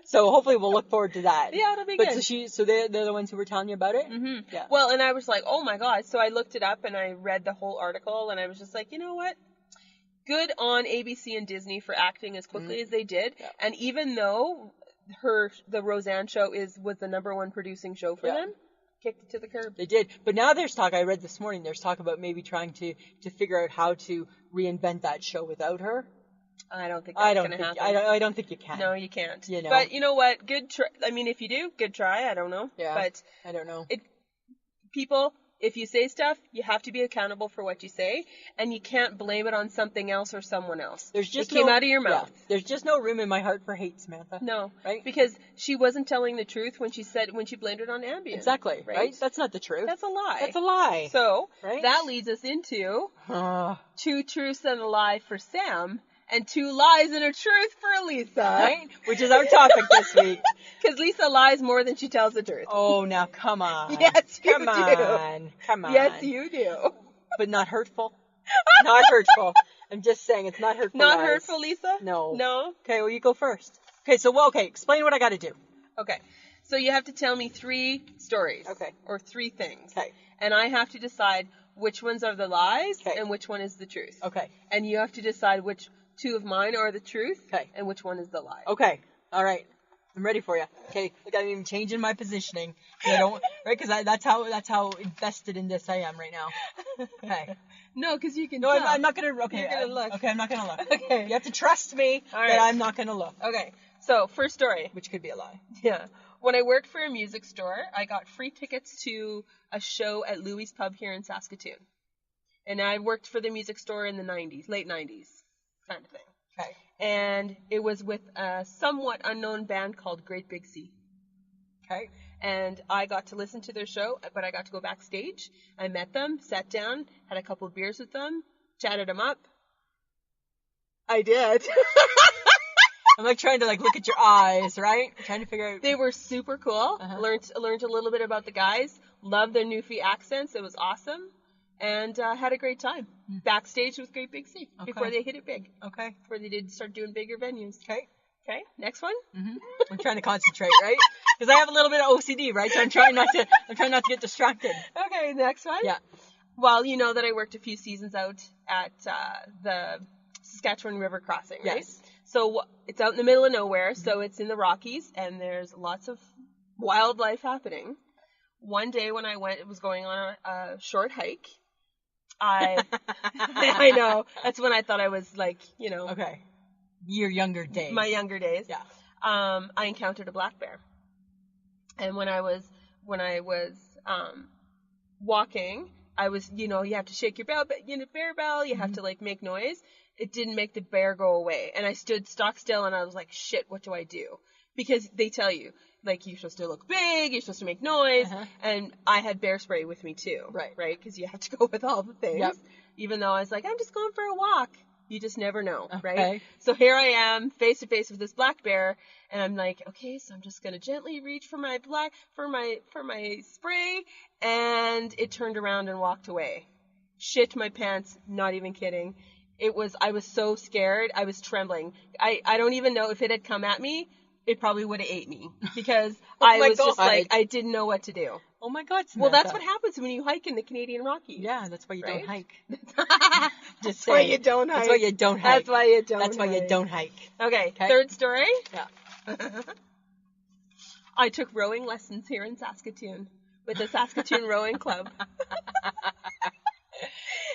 Speaker 2: So hopefully we'll look forward to that.
Speaker 1: Yeah, it'll be
Speaker 2: but
Speaker 1: good.
Speaker 2: So they're the ones who were telling you about it?
Speaker 1: Mm-hmm.
Speaker 2: Yeah.
Speaker 1: Well, and I was like, oh my God. So I looked it up and I read the whole article and I was just like, you know what? Good on ABC and Disney for acting as quickly as they did.
Speaker 2: Yeah.
Speaker 1: And even though the Roseanne show was the #1 producing show for
Speaker 2: Yeah.
Speaker 1: them, kicked it to the curb.
Speaker 2: They did. But now there's talk, I read this morning, there's talk about maybe trying to figure out how to reinvent that show without her.
Speaker 1: I don't think that's going to happen.
Speaker 2: I don't think you can.
Speaker 1: No, you can't.
Speaker 2: You know.
Speaker 1: But you know what? Good try. I mean, if you do, good try. I don't know.
Speaker 2: Yeah.
Speaker 1: But
Speaker 2: I don't know.
Speaker 1: people, if you say stuff, you have to be accountable for what you say, and you can't blame it on something else or someone else.
Speaker 2: There's just
Speaker 1: it came out of your mouth.
Speaker 2: Yeah, there's just no room in my heart for hate, Samantha.
Speaker 1: No,
Speaker 2: Right?
Speaker 1: Because she wasn't telling the truth when she blamed it on Ambien.
Speaker 2: Exactly.
Speaker 1: Right?
Speaker 2: Right? That's not the truth.
Speaker 1: That's a lie.
Speaker 2: That's a lie.
Speaker 1: So
Speaker 2: Right?
Speaker 1: that leads us into
Speaker 2: Uh,
Speaker 1: 2 truths and a lie for Sam, and 2 lies and a truth for Lisa.
Speaker 2: right? Which is our topic this week.
Speaker 1: Because Lisa lies more than she tells the truth.
Speaker 2: Oh, now come on.
Speaker 1: Yes, you
Speaker 2: come
Speaker 1: do.
Speaker 2: on. Come on.
Speaker 1: Yes, you do.
Speaker 2: But not hurtful. Not hurtful. I'm just saying it's not hurtful.
Speaker 1: Not
Speaker 2: lies.
Speaker 1: hurtful, Lisa?
Speaker 2: No.
Speaker 1: No?
Speaker 2: Okay, well you go first. Okay, explain what I got to do.
Speaker 1: Okay. So you have to tell me 3 stories.
Speaker 2: Okay.
Speaker 1: Or 3 things.
Speaker 2: Okay.
Speaker 1: And I have to decide which ones are the lies
Speaker 2: Okay.
Speaker 1: and which one is the truth.
Speaker 2: Okay.
Speaker 1: And you have to decide which 2 of mine are the truth
Speaker 2: Okay.
Speaker 1: and which one is the lie.
Speaker 2: Okay. All right. I'm ready for you. Okay. Look, I'm even changing my positioning. I don't, right? Because that's how invested in this I am right now. Okay.
Speaker 1: No, because you can
Speaker 2: No,
Speaker 1: tell.
Speaker 2: I'm not gonna. Okay.
Speaker 1: You're gonna look.
Speaker 2: Okay, I'm not gonna look.
Speaker 1: Okay.
Speaker 2: You have to trust me
Speaker 1: All
Speaker 2: that
Speaker 1: right.
Speaker 2: I'm not gonna look.
Speaker 1: Okay. So, first story.
Speaker 2: Which could be a lie.
Speaker 1: Yeah. When I worked for a music store, I got free tickets to a show at Louis Pub here in Saskatoon. And I worked for the music store in the 90s, late 90s kind of thing.
Speaker 2: Okay.
Speaker 1: And it was with a somewhat unknown band called Great Big Sea.
Speaker 2: Okay.
Speaker 1: And I got to listen to their show, but I got to go backstage. I met them, sat down, had a couple of beers with them, chatted them up. I did.
Speaker 2: I'm like trying to look at your eyes, right? I'm trying to figure out.
Speaker 1: They were super cool.
Speaker 2: Uh-huh.
Speaker 1: Learned a little bit about the guys. Loved their Newfie accents. It was awesome. And had a great time. Backstage with Great Big Sea before they hit it big.
Speaker 2: Okay.
Speaker 1: Before they did start doing bigger venues.
Speaker 2: Okay.
Speaker 1: Okay, next one.
Speaker 2: I'm trying to concentrate, right? Because I have a little bit of OCD, right? So I'm trying not to get distracted.
Speaker 1: Okay, next one.
Speaker 2: Yeah.
Speaker 1: Well, you know that I worked a few seasons out at the Saskatchewan River Crossing, right?
Speaker 2: Yes.
Speaker 1: So it's out in the middle of nowhere, so it's in the Rockies, and there's lots of wildlife happening. One day when I was going on a short hike, I know, that's when I thought I was
Speaker 2: Okay. Your younger days.
Speaker 1: my younger days.
Speaker 2: Yeah.
Speaker 1: I encountered a black bear. And when I was walking, I was, you have to shake your bear bell, you have to make noise. It didn't make the bear go away. And I stood stock still and I was like, shit, what do I do? Because they tell you, you're supposed to look big, you're supposed to make noise.
Speaker 2: Uh-huh.
Speaker 1: And I had bear spray with me too.
Speaker 2: Right.
Speaker 1: Right? Because you have to go with all the things.
Speaker 2: Yep.
Speaker 1: Even though I was like, I'm just going for a walk. You just never know, right?
Speaker 2: Okay.
Speaker 1: So here I am, face to face with this black bear, and I'm like, okay, so I'm just gonna gently reach for my spray, and it turned around and walked away. Shit my pants, not even kidding. I was so scared. I was trembling. I don't even know if it had come at me, it probably would have ate me because I
Speaker 2: my
Speaker 1: was just
Speaker 2: God.
Speaker 1: like, I didn't know what to do.
Speaker 2: Oh my God, Samantha.
Speaker 1: Well, that's what happens when you hike in the Canadian Rockies.
Speaker 2: Yeah, that's why you don't
Speaker 1: Right?
Speaker 2: hike. Just
Speaker 1: That's why
Speaker 2: saying.
Speaker 1: you don't hike.
Speaker 2: That's why you don't hike.
Speaker 1: That's why you don't
Speaker 2: That's why you
Speaker 1: hike.
Speaker 2: don't hike.
Speaker 1: Okay,
Speaker 2: Okay.
Speaker 1: third story.
Speaker 2: Yeah.
Speaker 1: I took rowing lessons here in Saskatoon with the Saskatoon Rowing Club.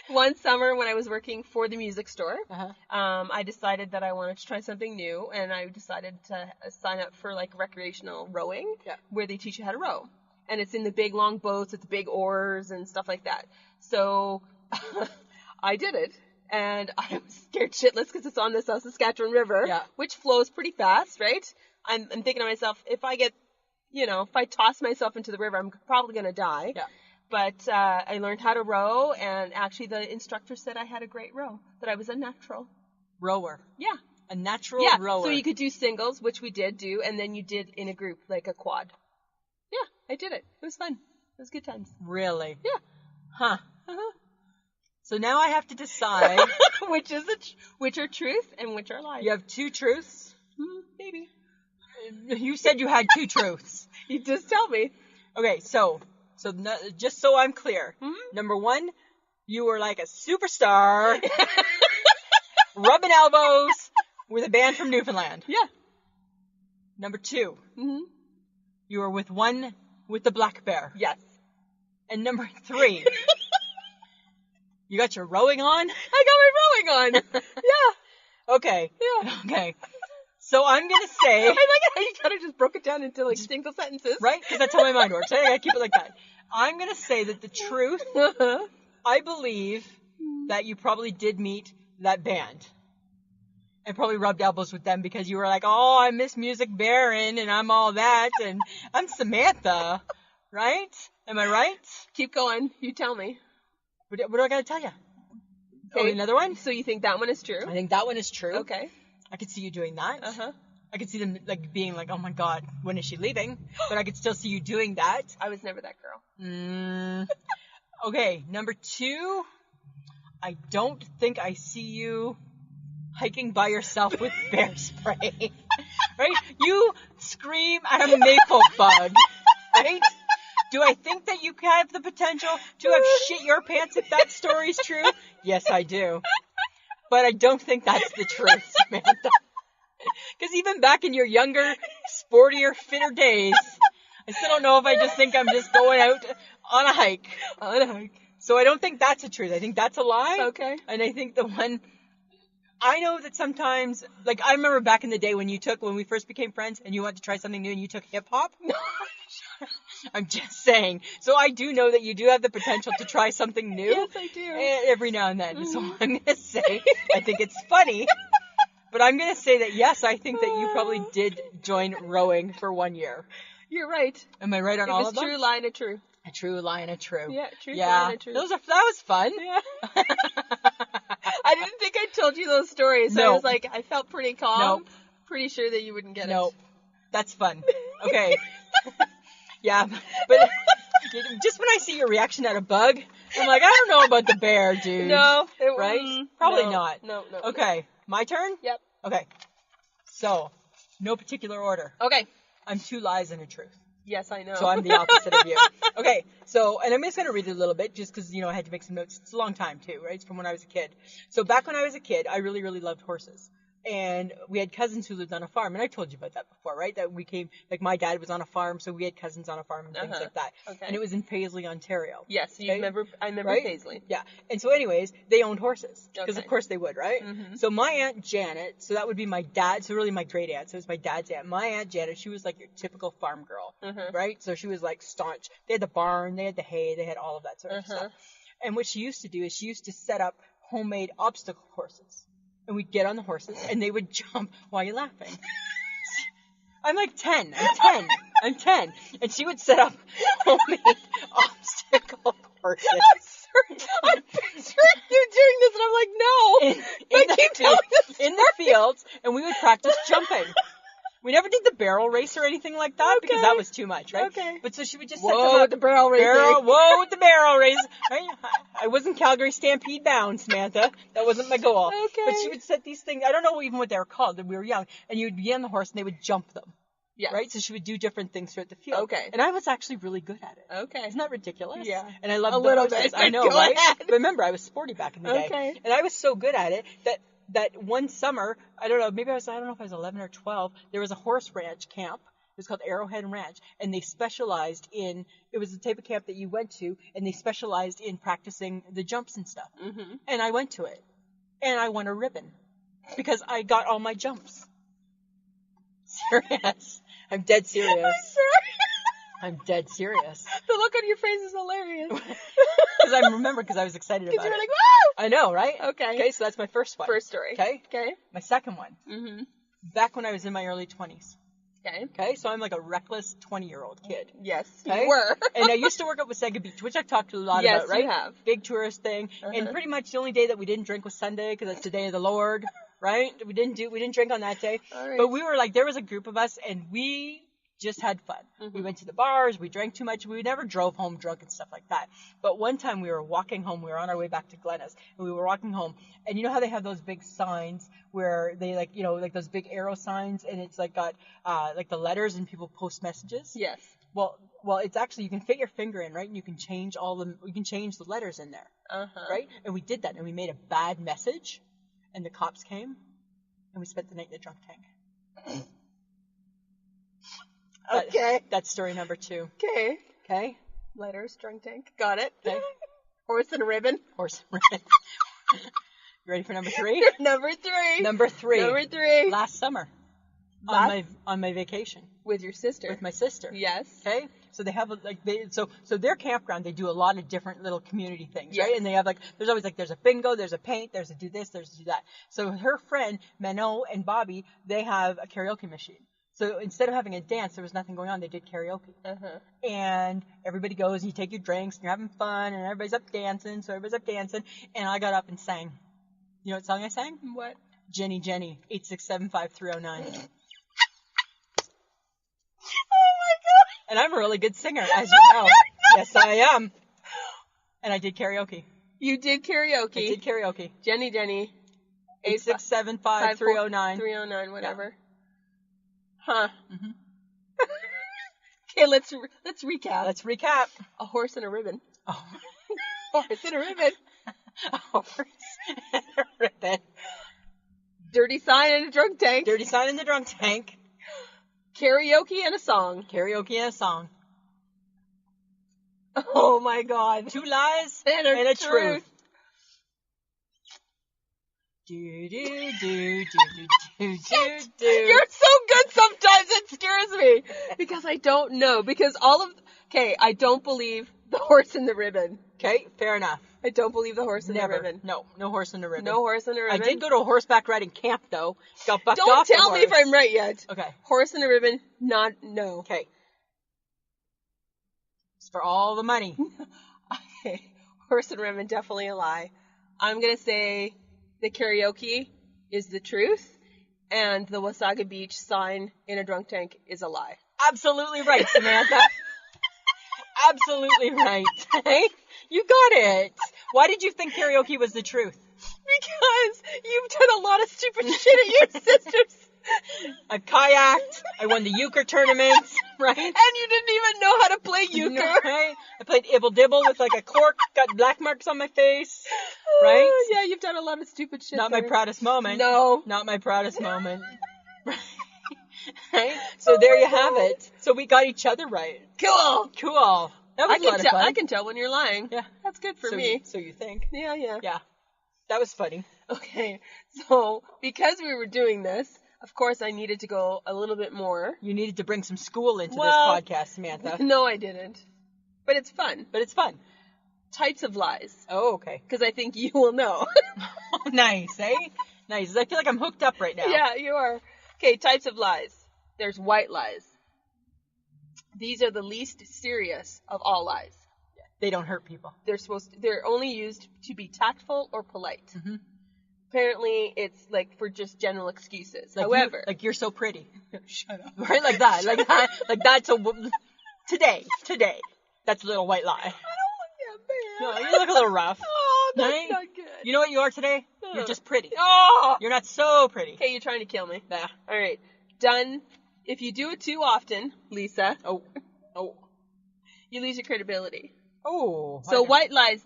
Speaker 1: One summer when I was working for the music store, I decided that I wanted to try something new, and I decided to sign up for like recreational rowing, where they teach you how to row. And it's in the big long boats with the big oars and stuff like that. So I did it, and I was scared shitless because it's on the South Saskatchewan River, which flows pretty fast, right? I'm thinking to myself, if I get, if I toss myself into the river, I'm probably going to die.
Speaker 2: Yeah.
Speaker 1: But I learned how to row, and actually the instructor said I had a great row, that I was a natural.
Speaker 2: Rower.
Speaker 1: Yeah.
Speaker 2: A natural
Speaker 1: Yeah.
Speaker 2: rower.
Speaker 1: So you could do singles, which we did do, and then you did in a group, like a quad. Yeah, I did it. It was fun. It was good times.
Speaker 2: Really?
Speaker 1: Yeah.
Speaker 2: Huh. So now I have to decide.
Speaker 1: which are truth and which are lies.
Speaker 2: You have two truths?
Speaker 1: Maybe.
Speaker 2: You said you had two truths.
Speaker 1: You just tell me.
Speaker 2: Okay, so just so I'm clear. Number one, you were like a superstar, rubbing elbows with a band from Newfoundland.
Speaker 1: Yeah.
Speaker 2: Number two, you were with the black bear.
Speaker 1: Yes.
Speaker 2: And number three, you got your rowing on?
Speaker 1: I got my rowing on. Yeah.
Speaker 2: Okay.
Speaker 1: Yeah.
Speaker 2: Okay. So I'm going to say...
Speaker 1: I like how you kind of just broke it down into like single sentences.
Speaker 2: Right? Because that's how my mind works. I gotta keep it like that. I'm going to say that the truth, I believe that you probably did meet that band. And probably rubbed elbows with them because you were like, oh, I miss Music Baron and I'm all that and I'm Samantha. Right? Am I right?
Speaker 1: Keep going. You tell me.
Speaker 2: What do I gotta tell you? Oh,
Speaker 1: Okay.
Speaker 2: another one?
Speaker 1: So you think that one is true?
Speaker 2: I think that one is true.
Speaker 1: Okay.
Speaker 2: I could see you doing that.
Speaker 1: Uh-huh.
Speaker 2: I could see them like being like, oh my God, when is she leaving? But I could still see you doing that.
Speaker 1: I was never that girl.
Speaker 2: Okay, number two, I don't think I see you hiking by yourself with bear spray. Right? You scream at a maple bug. Right? Do I think that you have the potential to have shit your pants if that story's true? Yes, I do. But I don't think that's the truth, Samantha. Because even back in your younger, sportier, fitter days, I still don't know if I just think I'm just going out on a hike. So I don't think that's the truth. I think that's a lie.
Speaker 1: Okay.
Speaker 2: And I think the one... I know that sometimes... Like, I remember back in the day when we first became friends and you wanted to try something new and you took hip-hop. I'm just saying. So I do know that you do have the potential to try something new.
Speaker 1: Yes, I do.
Speaker 2: Every now and then. So I'm going to say, I think it's funny. But I'm going to say that, yes, I think that you probably did join rowing for 1 year.
Speaker 1: You're right.
Speaker 2: Am I right on all of them?
Speaker 1: It was true, lie, and a true.
Speaker 2: A true lie and a true.
Speaker 1: Yeah, true,
Speaker 2: Yeah.
Speaker 1: lie, and a true.
Speaker 2: That was fun.
Speaker 1: Yeah. I didn't think I told you those stories. So
Speaker 2: No.
Speaker 1: I was like, I felt pretty calm.
Speaker 2: Nope.
Speaker 1: Pretty sure that you wouldn't get
Speaker 2: No.
Speaker 1: it.
Speaker 2: That's fun. Okay. Yeah, but just when I see your reaction at a bug, I'm like, I don't know about the bear, dude.
Speaker 1: No.
Speaker 2: Right? Probably
Speaker 1: no,
Speaker 2: not.
Speaker 1: No.
Speaker 2: Okay. My turn?
Speaker 1: Yep.
Speaker 2: Okay. So, no particular order.
Speaker 1: Okay.
Speaker 2: I'm two lies and a truth.
Speaker 1: Yes, I know.
Speaker 2: So I'm the opposite of you. Okay, so, and I'm just going to read it a little bit just because, I had to make some notes. It's a long time too, right? It's from when I was a kid. So back when I was a kid, I really, really loved horses. And we had cousins who lived on a farm. And I told you about that before, right? That we came, like my dad was on a farm, so we had cousins on a farm and things like that.
Speaker 1: Okay.
Speaker 2: And it was in Paisley, Ontario.
Speaker 1: Yes, I remember
Speaker 2: Right?
Speaker 1: Paisley.
Speaker 2: Yeah. And so anyways, they owned horses. Because
Speaker 1: Okay.
Speaker 2: of course they would, right?
Speaker 1: Mm-hmm.
Speaker 2: So my Aunt Janet, so that would be my dad, so really my great aunt, so it was my dad's aunt. My Aunt Janet, she was like your typical farm girl, right? So she was like staunch. They had the barn, they had the hay, they had all of that sort of stuff. And what she used to do is she used to set up homemade obstacle courses. And we'd get on the horses and they would jump. Why are you laughing? I'm like 10. I'm 10. And she would set up homemade obstacle courses.
Speaker 1: I'm picturing you doing this, and I'm like, no.
Speaker 2: In the fields, and we would practice jumping. We never did the barrel race or anything like that because that was too much, right?
Speaker 1: Okay.
Speaker 2: But so she would just
Speaker 1: Whoa,
Speaker 2: set them up.
Speaker 1: with the barrel racing.
Speaker 2: Whoa, with the barrel race. Right? I wasn't Calgary Stampede bound, Samantha. That wasn't my goal.
Speaker 1: Okay.
Speaker 2: But she would set these things. I don't know even what they were called. We were young, and you would be on the horse, and they would jump them.
Speaker 1: Yes.
Speaker 2: Right? So she would do different things throughout the field.
Speaker 1: Okay.
Speaker 2: And I was actually really good at it.
Speaker 1: Okay.
Speaker 2: Isn't that ridiculous?
Speaker 1: Yeah.
Speaker 2: And I loved
Speaker 1: A
Speaker 2: the
Speaker 1: little
Speaker 2: horses.
Speaker 1: bit.
Speaker 2: I know,
Speaker 1: Go
Speaker 2: right?
Speaker 1: ahead.
Speaker 2: But remember, I was sporty back in the day.
Speaker 1: Okay.
Speaker 2: And I was so good at it that one summer, I don't know if I was 11 or 12, there was a horse ranch camp. It was called Arrowhead Ranch. And they specialized in, it was the type of camp that you went to, and they specialized in practicing the jumps and stuff.
Speaker 1: Mm-hmm.
Speaker 2: And I went to it. And I won a ribbon. Because I got all my jumps. Serious. I'm dead serious.
Speaker 1: I'm sorry.
Speaker 2: I'm dead serious.
Speaker 1: The look on your face is hilarious.
Speaker 2: Because I remember because I was excited about
Speaker 1: Because you were
Speaker 2: it.
Speaker 1: like, woo!
Speaker 2: I know, right?
Speaker 1: Okay.
Speaker 2: Okay, so that's my first one.
Speaker 1: First story.
Speaker 2: Okay.
Speaker 1: Okay.
Speaker 2: My second one.
Speaker 1: Mm-hmm.
Speaker 2: Back when I was in my early 20s.
Speaker 1: Okay.
Speaker 2: Okay, so I'm like a reckless 20-year-old kid.
Speaker 1: Yes,
Speaker 2: Okay?
Speaker 1: you were.
Speaker 2: And I used to work up with Sega Beach, which I've talked a lot
Speaker 1: Yes,
Speaker 2: about, right?
Speaker 1: you have.
Speaker 2: Big tourist thing. And
Speaker 1: Uh-huh.
Speaker 2: pretty much the only day that we didn't drink was Sunday because it's the day of the Lord, right? We didn't drink on that day.
Speaker 1: All right.
Speaker 2: But we were like, there was a group of us and we just had fun.
Speaker 1: Mm-hmm.
Speaker 2: We went to the bars, we drank too much, we never drove home drunk and stuff like that. But one time we were walking home, we were on our way back to Glennis, and we were walking home, and you know how they have those big signs where they like, you know, like those big arrow signs, and it's like got like the letters and people post messages?
Speaker 1: Yes.
Speaker 2: Well, it's actually, you can fit your finger in, right? And you can change the letters in there,
Speaker 1: Uh-huh.
Speaker 2: right? And we did that, and we made a bad message, and the cops came, and we spent the night in the drunk tank.
Speaker 1: Okay.
Speaker 2: That's story number 2.
Speaker 1: Okay.
Speaker 2: Okay?
Speaker 1: Letters, drunk tank. Got it.
Speaker 2: Okay.
Speaker 1: Horse and a ribbon.
Speaker 2: Horse and ribbon. You ready for number 3?
Speaker 1: Number 3.
Speaker 2: Number 3.
Speaker 1: Number 3.
Speaker 2: Last summer.
Speaker 1: Last-
Speaker 2: On my vacation.
Speaker 1: With your sister.
Speaker 2: With my sister.
Speaker 1: Yes.
Speaker 2: Okay? So they have so their campground, they do a lot of different little community things,
Speaker 1: Yes.
Speaker 2: right? And they have there's always there's a bingo, there's a paint, there's a do this, there's a do that. So her friend, Manon and Bobby, they have a karaoke machine. So instead of having a dance, there was nothing going on. They did karaoke.
Speaker 1: Uh-huh.
Speaker 2: And everybody goes and you take your drinks and you're having fun and everybody's up dancing. So everybody's up dancing. And I got up and sang. You know what song I sang?
Speaker 1: What?
Speaker 2: Jenny, 8675309.
Speaker 1: Oh my god.
Speaker 2: And I'm a really good singer, as you know. Yes, I am. And I did karaoke.
Speaker 1: You did karaoke.
Speaker 2: I did karaoke.
Speaker 1: Jenny.
Speaker 2: 8675309.
Speaker 1: 309, whatever. Huh.
Speaker 2: Mhm.
Speaker 1: Okay, let's recap.
Speaker 2: Let's recap.
Speaker 1: A horse and a ribbon.
Speaker 2: Oh.
Speaker 1: Horse and a ribbon.
Speaker 2: A horse and a ribbon.
Speaker 1: Dirty sign and a drunk tank.
Speaker 2: Dirty sign in the drunk tank.
Speaker 1: Karaoke and a song.
Speaker 2: Karaoke and a song.
Speaker 1: Oh my god.
Speaker 2: 2 lies
Speaker 1: And a truth.
Speaker 2: Do do do do do do do.
Speaker 1: You're so good sometimes, it scares me. Because I don't know. Because okay, I don't believe the horse and the ribbon.
Speaker 2: Okay, fair enough.
Speaker 1: I don't believe the horse and
Speaker 2: Never.
Speaker 1: the ribbon.
Speaker 2: No horse in the ribbon.
Speaker 1: No horse and a ribbon.
Speaker 2: I did go to a horseback riding camp though. Got bucked
Speaker 1: Don't
Speaker 2: off the
Speaker 1: tell me if
Speaker 2: horse.
Speaker 1: I'm right yet.
Speaker 2: Okay.
Speaker 1: Horse and a ribbon, no.
Speaker 2: Okay. It's for all the money.
Speaker 1: Okay. Horse and ribbon, definitely a lie. I'm gonna say the karaoke is the truth, and the Wasaga Beach sign in a drunk tank is a lie.
Speaker 2: Absolutely right, Samantha. Absolutely right. Hey, you got it. Why did you think karaoke was the truth?
Speaker 1: Because you've done a lot of stupid shit at your sister's.
Speaker 2: I kayaked. I won the euchre tournaments, right?
Speaker 1: And you didn't even know how to play euchre.
Speaker 2: Right? I played ibble dibble with like a cork, got black marks on my face, right?
Speaker 1: Oh, yeah, you've done a lot of stupid shit.
Speaker 2: Not my
Speaker 1: there.
Speaker 2: proudest moment.
Speaker 1: No.
Speaker 2: Not my proudest moment. Right? So there you have it. So we got each other right.
Speaker 1: Cool.
Speaker 2: Cool. That was a lot of fun.
Speaker 1: I can tell when you're lying.
Speaker 2: Yeah.
Speaker 1: That's good for
Speaker 2: so
Speaker 1: me.
Speaker 2: So you think?
Speaker 1: Yeah.
Speaker 2: Yeah. That was funny.
Speaker 1: Okay. So, because we were doing this, of course I needed to go a little bit more.
Speaker 2: You needed to bring some school into
Speaker 1: Well-
Speaker 2: this podcast, Samantha.
Speaker 1: No, I didn't. But it's fun.
Speaker 2: But it's fun.
Speaker 1: Types of lies.
Speaker 2: Oh, okay.
Speaker 1: Because I think you will know.
Speaker 2: Oh, nice, eh? Nice. I feel like I'm hooked up right now.
Speaker 1: Yeah, you are. Okay, types of lies. There's white lies. These are the least serious of all lies.
Speaker 2: They don't hurt people.
Speaker 1: They're only used to be tactful or polite.
Speaker 2: Mm-hmm.
Speaker 1: Apparently, it's like for just general excuses.
Speaker 2: Like
Speaker 1: However,
Speaker 2: you're so pretty.
Speaker 1: shut up.
Speaker 2: Right? Like that. Like that's today. That's a little white lie.
Speaker 1: I don't want to get
Speaker 2: No, you look a little rough.
Speaker 1: Oh, that's
Speaker 2: Right?
Speaker 1: not good.
Speaker 2: You know what you are today? You're just pretty.
Speaker 1: Oh!
Speaker 2: You're not so pretty.
Speaker 1: Okay, you're trying to kill me.
Speaker 2: Yeah.
Speaker 1: All right. Done. If you do it too often, Lisa,
Speaker 2: Oh.
Speaker 1: you lose your credibility.
Speaker 2: Oh.
Speaker 1: So white lies,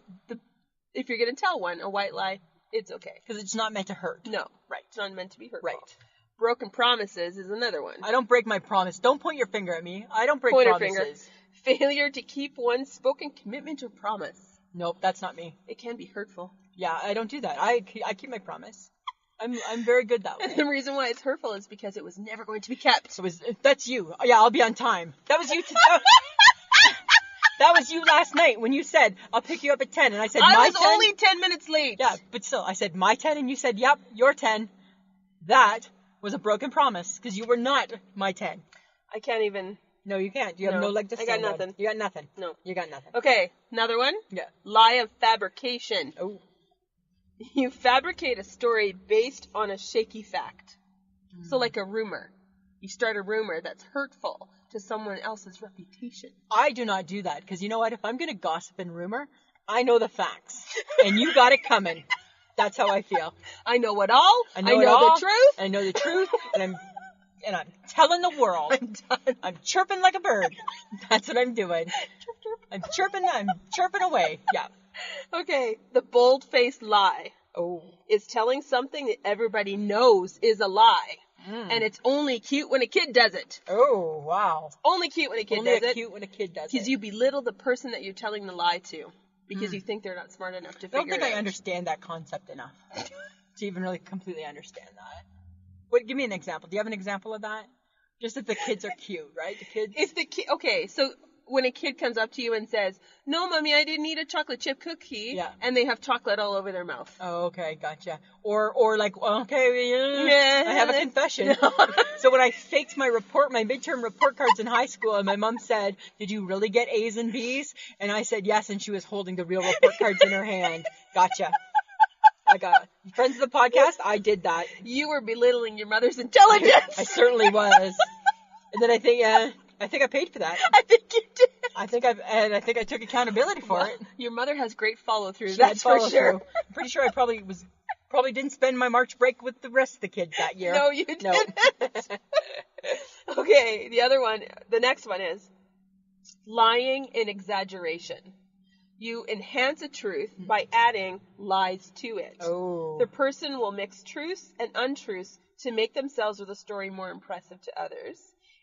Speaker 1: if you're going to tell one, a white lie, it's okay.
Speaker 2: Because it's not meant to hurt.
Speaker 1: No.
Speaker 2: Right.
Speaker 1: It's not meant to be hurtful.
Speaker 2: Right.
Speaker 1: Broken promises is another one.
Speaker 2: I don't break my promise. Don't point your finger at me. I don't break
Speaker 1: Pointer
Speaker 2: promises.
Speaker 1: finger. Failure to keep one's spoken commitment or promise.
Speaker 2: Nope, that's not me.
Speaker 1: It can be hurtful.
Speaker 2: Yeah, I don't do that. I keep my promise. I'm very good that
Speaker 1: And
Speaker 2: way.
Speaker 1: the reason why it's hurtful is because it was never going to be kept.
Speaker 2: So that's you. Yeah, I'll be on time. That was you. That was you last night when you said, I'll pick you up at 10. And I said,
Speaker 1: I
Speaker 2: my
Speaker 1: was
Speaker 2: 10?
Speaker 1: only 10 minutes late.
Speaker 2: Yeah, but still, I said, my 10, and you said, yep, your 10. That was a broken promise, because you were not my 10.
Speaker 1: I can't even.
Speaker 2: No, you can't. You have
Speaker 1: No,
Speaker 2: no leg to
Speaker 1: I got
Speaker 2: stand on.
Speaker 1: nothing.
Speaker 2: You got nothing.
Speaker 1: No.
Speaker 2: You got nothing.
Speaker 1: Okay, another one.
Speaker 2: Yeah.
Speaker 1: Lie of fabrication.
Speaker 2: Oh.
Speaker 1: You fabricate a story based on a shaky fact. So like a rumor. You start a rumor that's hurtful to someone else's reputation.
Speaker 2: I do not do that, because you know what? If I'm going to gossip and rumor, I know the facts. And you got it coming. That's how I feel.
Speaker 1: I know it all.
Speaker 2: I know
Speaker 1: the truth.
Speaker 2: I know the truth, and I'm telling the world.
Speaker 1: I'm done.
Speaker 2: I'm chirping like a bird. That's what I'm doing. I'm chirping away. Yeah.
Speaker 1: Okay, the bold-faced lie
Speaker 2: Oh.
Speaker 1: is telling something that everybody knows is a lie. And it's only cute when a kid does it.
Speaker 2: Oh, wow.
Speaker 1: Only cute when a kid
Speaker 2: Only
Speaker 1: does it.
Speaker 2: cute when a kid does
Speaker 1: Because
Speaker 2: it.
Speaker 1: you belittle the person that you're telling the lie to. Because you think they're not smart enough to
Speaker 2: I don't
Speaker 1: figure
Speaker 2: think
Speaker 1: it out.
Speaker 2: I understand that concept enough to even really completely understand that. What? Give me an example. Do you have an example of that? Just that the kids are cute, right? The kids.
Speaker 1: If the kid, okay, so when a kid comes up to you and says, "No, mommy, I didn't eat a chocolate chip cookie,"
Speaker 2: Yeah.
Speaker 1: and they have chocolate all over their mouth.
Speaker 2: Oh, okay, gotcha. Or like, okay,
Speaker 1: Yeah.
Speaker 2: I have a confession. So when I faked my midterm report cards in high school, and my mom said, "Did you really get A's and B's?" And I said yes, and she was holding the real report cards in her hand. Gotcha. I got friends of the podcast. I did that.
Speaker 1: You were belittling your mother's intelligence.
Speaker 2: I certainly was. And then I think I paid for that.
Speaker 1: I think you did.
Speaker 2: I think I took accountability for it.
Speaker 1: Your mother has great follow through.
Speaker 2: She had
Speaker 1: That's for
Speaker 2: follow
Speaker 1: sure.
Speaker 2: through. I'm pretty sure I probably didn't spend my March break with the rest of the kids that year.
Speaker 1: No, you didn't. Okay, the next one is lying and exaggeration. You enhance a truth by adding lies to it.
Speaker 2: Oh.
Speaker 1: The person will mix truths and untruths to make themselves or the story more impressive to others.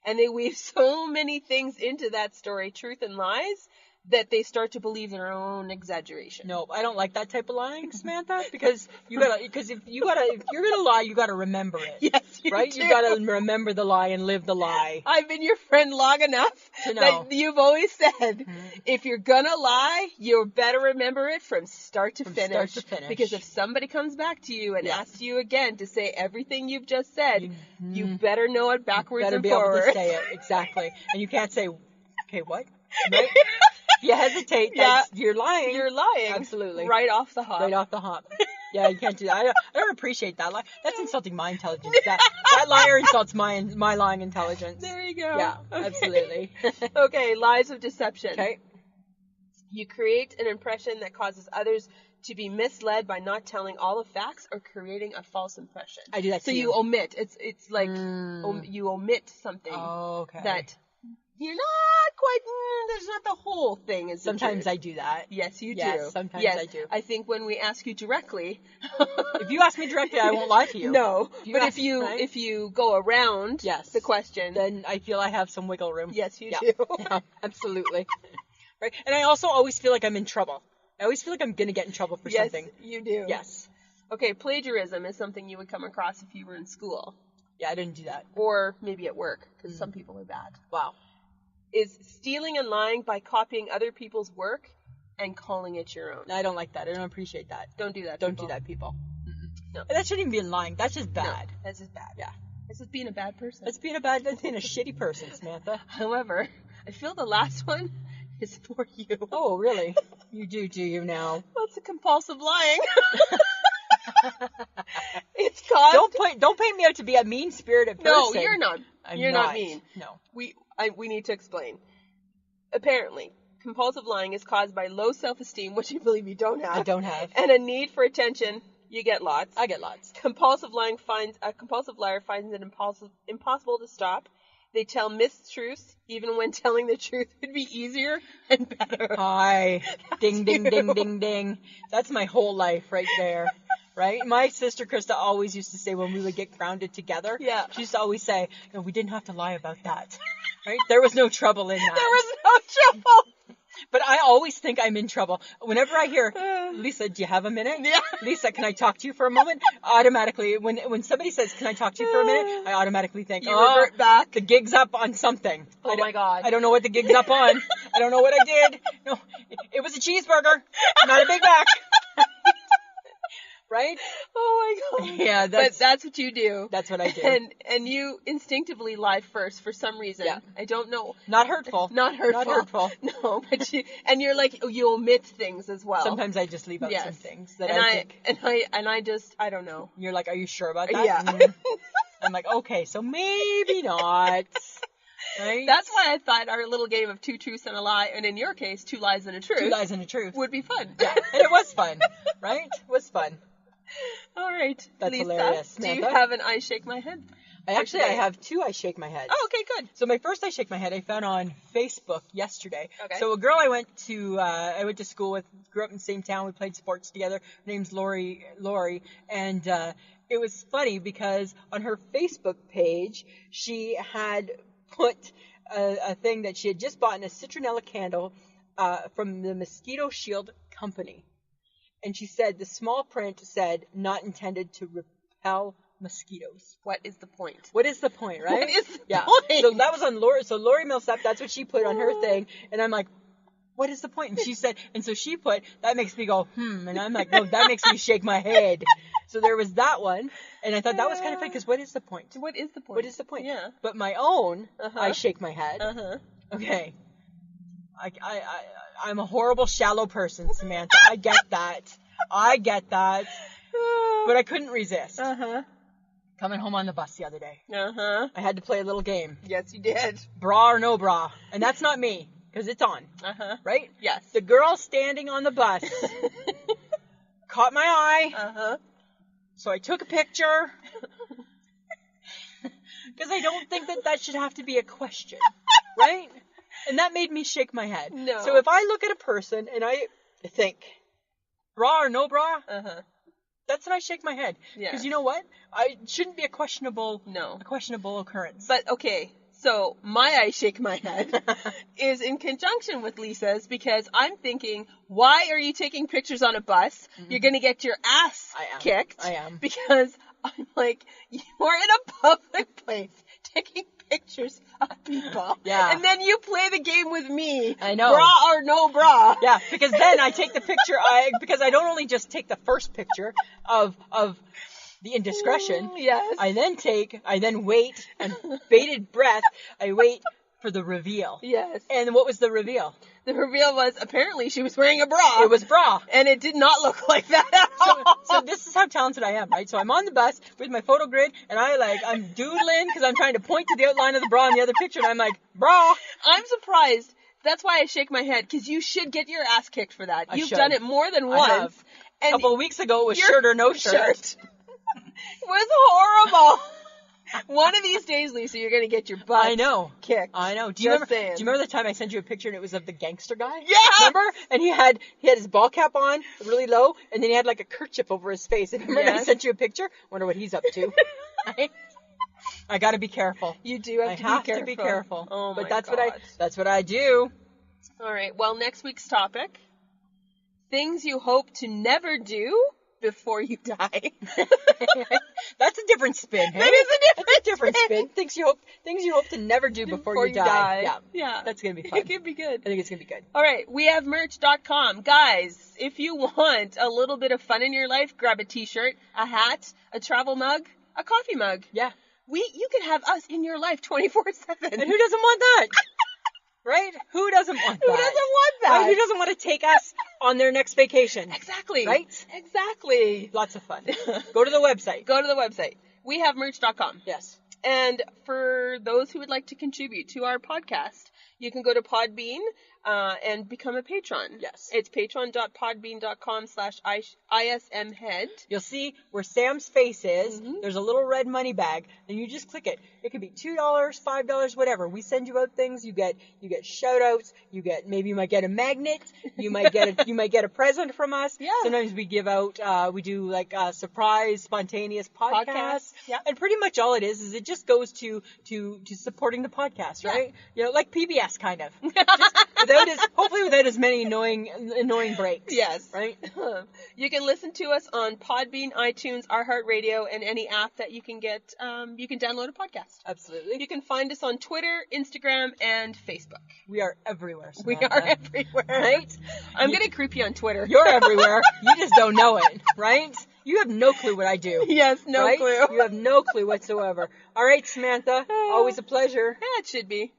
Speaker 1: And they weave so many things into that story, truth and lies, that they start to believe their own exaggeration.
Speaker 2: No, I don't like that type of lying, Samantha, because if you're gonna lie, you gotta remember it.
Speaker 1: Yes, you
Speaker 2: Right?
Speaker 1: do.
Speaker 2: You gotta remember the lie and live the lie.
Speaker 1: I've been your friend long enough
Speaker 2: To know.
Speaker 1: that you've always said, if you're gonna lie, you better remember it from start to finish.
Speaker 2: start to finish.
Speaker 1: Because if somebody comes back to you and
Speaker 2: Yeah.
Speaker 1: asks you again to say everything you've just said, you better know it backwards
Speaker 2: Better
Speaker 1: and
Speaker 2: be
Speaker 1: forward.
Speaker 2: able to say it exactly, and you can't say, "Okay, what?" Right? If you hesitate,
Speaker 1: Yeah.
Speaker 2: you're lying.
Speaker 1: You're lying.
Speaker 2: Absolutely.
Speaker 1: Right off the hop.
Speaker 2: Right off the hop. Yeah, you can't do that. I don't appreciate that. That's insulting my intelligence. That liar insults my lying intelligence.
Speaker 1: There you go.
Speaker 2: Yeah,
Speaker 1: Okay.
Speaker 2: absolutely.
Speaker 1: Okay, lies of deception.
Speaker 2: Okay.
Speaker 1: You create an impression that causes others to be misled by not telling all the facts or creating a false impression.
Speaker 2: I do that
Speaker 1: So
Speaker 2: too.
Speaker 1: you omit. It's like you omit something
Speaker 2: Oh, okay.
Speaker 1: that you're not quite. There's not the whole thing. Is the
Speaker 2: Sometimes
Speaker 1: truth.
Speaker 2: I do that.
Speaker 1: Yes, you
Speaker 2: Yes,
Speaker 1: do.
Speaker 2: sometimes
Speaker 1: yes,
Speaker 2: I do.
Speaker 1: I think when we ask you directly.
Speaker 2: If you ask me directly, I won't lie to you.
Speaker 1: No,
Speaker 2: If you
Speaker 1: but
Speaker 2: ask-
Speaker 1: if
Speaker 2: right?
Speaker 1: you go around
Speaker 2: Yes.
Speaker 1: the question,
Speaker 2: Then I feel I have some wiggle room.
Speaker 1: yes, you
Speaker 2: Yeah.
Speaker 1: do.
Speaker 2: Yeah, absolutely. Right. And I also always feel like I'm in trouble. I always feel like I'm gonna get in trouble for
Speaker 1: Yes,
Speaker 2: something.
Speaker 1: you do.
Speaker 2: Yes.
Speaker 1: Okay, plagiarism is something you would come across if you were in school
Speaker 2: Yeah, I didn't do that.
Speaker 1: or maybe at work because some people are bad.
Speaker 2: Wow.
Speaker 1: Is stealing and lying by copying other people's work and calling it your own.
Speaker 2: I don't like that. I don't appreciate that.
Speaker 1: Don't do that.
Speaker 2: Don't
Speaker 1: people.
Speaker 2: do that, people.
Speaker 1: No.
Speaker 2: And that shouldn't even be lying. That's just
Speaker 1: No,
Speaker 2: bad.
Speaker 1: that's just bad.
Speaker 2: Yeah.
Speaker 1: This is being a bad person.
Speaker 2: That's being a shitty person, Samantha.
Speaker 1: However, I feel the last one is for you.
Speaker 2: Oh, really? You do you now?
Speaker 1: That's a compulsive lying. It's caused.
Speaker 2: Don't paint me out to be a mean-spirited person.
Speaker 1: No, you're not.
Speaker 2: I'm
Speaker 1: You're not mean.
Speaker 2: No.
Speaker 1: We need to explain. Apparently, compulsive lying is caused by low self-esteem, which I believe you don't have.
Speaker 2: I don't have.
Speaker 1: And a need for attention. You get lots.
Speaker 2: I get lots.
Speaker 1: A compulsive liar finds it impossible to stop. They tell mistruths, even when telling the truth would be easier and better.
Speaker 2: Hi. Ding, ding, ding, ding, ding. That's my whole life right there. Right? My sister Krista always used to say when we would get grounded together,
Speaker 1: Yeah.
Speaker 2: she used to always say, no, we didn't have to lie about that. Right? There was no trouble in that.
Speaker 1: There was no trouble.
Speaker 2: But I always think I'm in trouble. Whenever I hear, Lisa, do you have a minute?
Speaker 1: Yeah.
Speaker 2: Lisa, can I talk to you for a moment? Automatically, when somebody says, can I talk to you for a minute? I automatically think,
Speaker 1: You revert back.
Speaker 2: the gig's up on something.
Speaker 1: Oh my God.
Speaker 2: I don't know what the gig's up on. I don't know what I did. No, it was a cheeseburger, not a Big Mac. Right?
Speaker 1: Oh my God.
Speaker 2: Yeah,
Speaker 1: But that's what you do.
Speaker 2: that's what I do.
Speaker 1: And you instinctively lie first for some reason.
Speaker 2: Yeah.
Speaker 1: I don't know.
Speaker 2: Not hurtful.
Speaker 1: Not hurtful.
Speaker 2: Not hurtful.
Speaker 1: No, but you're like, you omit things as well.
Speaker 2: Sometimes I just leave out
Speaker 1: Yes.
Speaker 2: some things that
Speaker 1: and
Speaker 2: I think.
Speaker 1: I just, I don't know.
Speaker 2: You're like, are you sure about that?
Speaker 1: Yeah.
Speaker 2: I'm like, okay, so maybe not. Right?
Speaker 1: That's why I thought our little game of 2 truths and a lie, and in your case, 2 lies and a truth,
Speaker 2: 2 lies and a truth.
Speaker 1: would be fun.
Speaker 2: Yeah, and it was fun, right? It was fun.
Speaker 1: All right,
Speaker 2: That's
Speaker 1: Lisa,
Speaker 2: hilarious,
Speaker 1: do you
Speaker 2: Samantha.
Speaker 1: have an I shake my head?
Speaker 2: I
Speaker 1: today?
Speaker 2: have 2 I shake my head.
Speaker 1: Oh, okay, good.
Speaker 2: So my first I shake my head I found on Facebook yesterday.
Speaker 1: Okay.
Speaker 2: So a girl I went to school with, grew up in the same town, we played sports together. Her name's Lori, and it was funny because on her Facebook page she had put a thing that she had just bought in a citronella candle from the Mosquito Shield company. And she said the small print said not intended to repel mosquitoes.
Speaker 1: What is the point?
Speaker 2: What is the point, right?
Speaker 1: What is the
Speaker 2: yeah.
Speaker 1: point?
Speaker 2: So that was on Lori. So Lori Millsap, that's what she put on her thing. And I'm like, what is the point? And she said, and so she put, that makes me go, And I'm like, no, that makes me shake my head. So there was that one. And I thought that was kind of funny because what is the point?
Speaker 1: What is the point?
Speaker 2: What is the point?
Speaker 1: Yeah.
Speaker 2: But my own,
Speaker 1: Uh-huh.
Speaker 2: I shake my head.
Speaker 1: Uh-huh.
Speaker 2: Okay. I'm a horrible, shallow person, Samantha. I get that. But I couldn't resist.
Speaker 1: Uh-huh.
Speaker 2: Coming home on the bus the other day,
Speaker 1: Uh-huh.
Speaker 2: I had to play a little game.
Speaker 1: Yes, you did.
Speaker 2: Bra or no bra. And that's not me, because it's on,
Speaker 1: Uh-huh.
Speaker 2: right?
Speaker 1: Yes.
Speaker 2: The girl standing on the bus caught my eye,
Speaker 1: Uh-huh.
Speaker 2: so I took a picture. Because I don't think that should have to be a question, right? And that made me shake my head.
Speaker 1: No.
Speaker 2: So if I look at a person and I think, bra or no bra,
Speaker 1: Uh-huh.
Speaker 2: that's when I shake my head.
Speaker 1: Yeah.
Speaker 2: Because you know what? It shouldn't be a questionable occurrence.
Speaker 1: But okay, so my I shake my head is in conjunction with Lisa's because I'm thinking, why are you taking pictures on a bus? You're gonna get your ass
Speaker 2: I am.
Speaker 1: kicked.
Speaker 2: I am.
Speaker 1: Because I'm like, you're in a public place taking pictures of people.
Speaker 2: Yeah.
Speaker 1: And then you play the game with me.
Speaker 2: I know.
Speaker 1: Bra or no bra.
Speaker 2: Yeah, because then I take the picture, because I don't only just take the first picture of the indiscretion,
Speaker 1: Yes.
Speaker 2: I then wait, and bated breath, I wait for the reveal.
Speaker 1: Yes.
Speaker 2: And what was the reveal?
Speaker 1: The reveal was apparently she was wearing a bra.
Speaker 2: It was bra.
Speaker 1: And it did not look like that at all.
Speaker 2: So this is how talented I am, right? So I'm on the bus with my photo grid, and I'm doodling, because I'm trying to point to the outline of the bra in the other picture, and I'm like, bra.
Speaker 1: I'm surprised. That's why I shake my head, because you should get your ass kicked for that.
Speaker 2: I
Speaker 1: You've
Speaker 2: should.
Speaker 1: done it more than
Speaker 2: I
Speaker 1: once.
Speaker 2: have. A
Speaker 1: And
Speaker 2: couple of weeks ago, it was
Speaker 1: your
Speaker 2: shirt or no shirt.
Speaker 1: It was horrible. One of these days, Lisa, you're going to get your butt
Speaker 2: I know.
Speaker 1: kicked.
Speaker 2: I know. Do
Speaker 1: Just
Speaker 2: you remember?
Speaker 1: saying.
Speaker 2: Do you remember the time I sent you a picture and it was of the gangster guy?
Speaker 1: Yeah.
Speaker 2: Remember? And he had his ball cap on, really low, and then he had like a kerchief over his face. And remember I
Speaker 1: Yes.
Speaker 2: sent you a picture? Wonder what he's up to. Right? I got to be careful.
Speaker 1: You do have
Speaker 2: I
Speaker 1: to
Speaker 2: have
Speaker 1: be careful.
Speaker 2: to be careful.
Speaker 1: Oh my
Speaker 2: but that's
Speaker 1: God.
Speaker 2: what I do.
Speaker 1: All right. Well, next week's topic: things you hope to never do before you die.
Speaker 2: That's a different spin. Hey?
Speaker 1: That is a
Speaker 2: different spin. Things you hope to never do before you die. Yeah.
Speaker 1: Yeah.
Speaker 2: That's gonna be fun.
Speaker 1: It could be good.
Speaker 2: I think it's gonna be good.
Speaker 1: All right, we have merch.com. Guys, if you want a little bit of fun in your life, grab a t-shirt, a hat, a travel mug, a coffee mug.
Speaker 2: Yeah.
Speaker 1: You can have us in your life 24/7.
Speaker 2: And who doesn't want that? Right? Who doesn't want that?
Speaker 1: Who doesn't want that?
Speaker 2: Right? Who doesn't want to take us on their next vacation?
Speaker 1: Exactly.
Speaker 2: Right?
Speaker 1: Exactly.
Speaker 2: Lots of fun. Go to the website.
Speaker 1: Go to the website. We have merch.com.
Speaker 2: Yes.
Speaker 1: And for those who would like to contribute to our podcast, you can go to Podbean. and become a patron.
Speaker 2: Yes.
Speaker 1: It's patreon.podbean.com/ISMhead.
Speaker 2: You'll see where Sam's face is.
Speaker 1: Mhm.
Speaker 2: There's a little red money bag, and you just click it. It could be $2, $5, whatever. We send you out things. You get shout outs. You might get a magnet. You might get a present from us.
Speaker 1: Yeah.
Speaker 2: Sometimes we give out. We do like surprise, spontaneous podcasts.
Speaker 1: Yeah.
Speaker 2: And pretty much all it is it just goes to supporting the podcast, right? You know, like PBS kind of. Hopefully without as many annoying breaks.
Speaker 1: Yes.
Speaker 2: Right?
Speaker 1: You can listen to us on Podbean, iTunes, iHeartRadio, and any app that you can get. You can download a podcast.
Speaker 2: Absolutely.
Speaker 1: You can find us on Twitter, Instagram, and Facebook.
Speaker 2: We are everywhere,
Speaker 1: We
Speaker 2: Samantha.
Speaker 1: are everywhere.
Speaker 2: Right?
Speaker 1: I'm gonna creep you on Twitter.
Speaker 2: You're everywhere. You just don't know it, right? You have no clue what I do.
Speaker 1: Yes, no
Speaker 2: right?
Speaker 1: clue.
Speaker 2: You have no clue whatsoever. All right, Samantha. Always a pleasure.
Speaker 1: Yeah, it should be.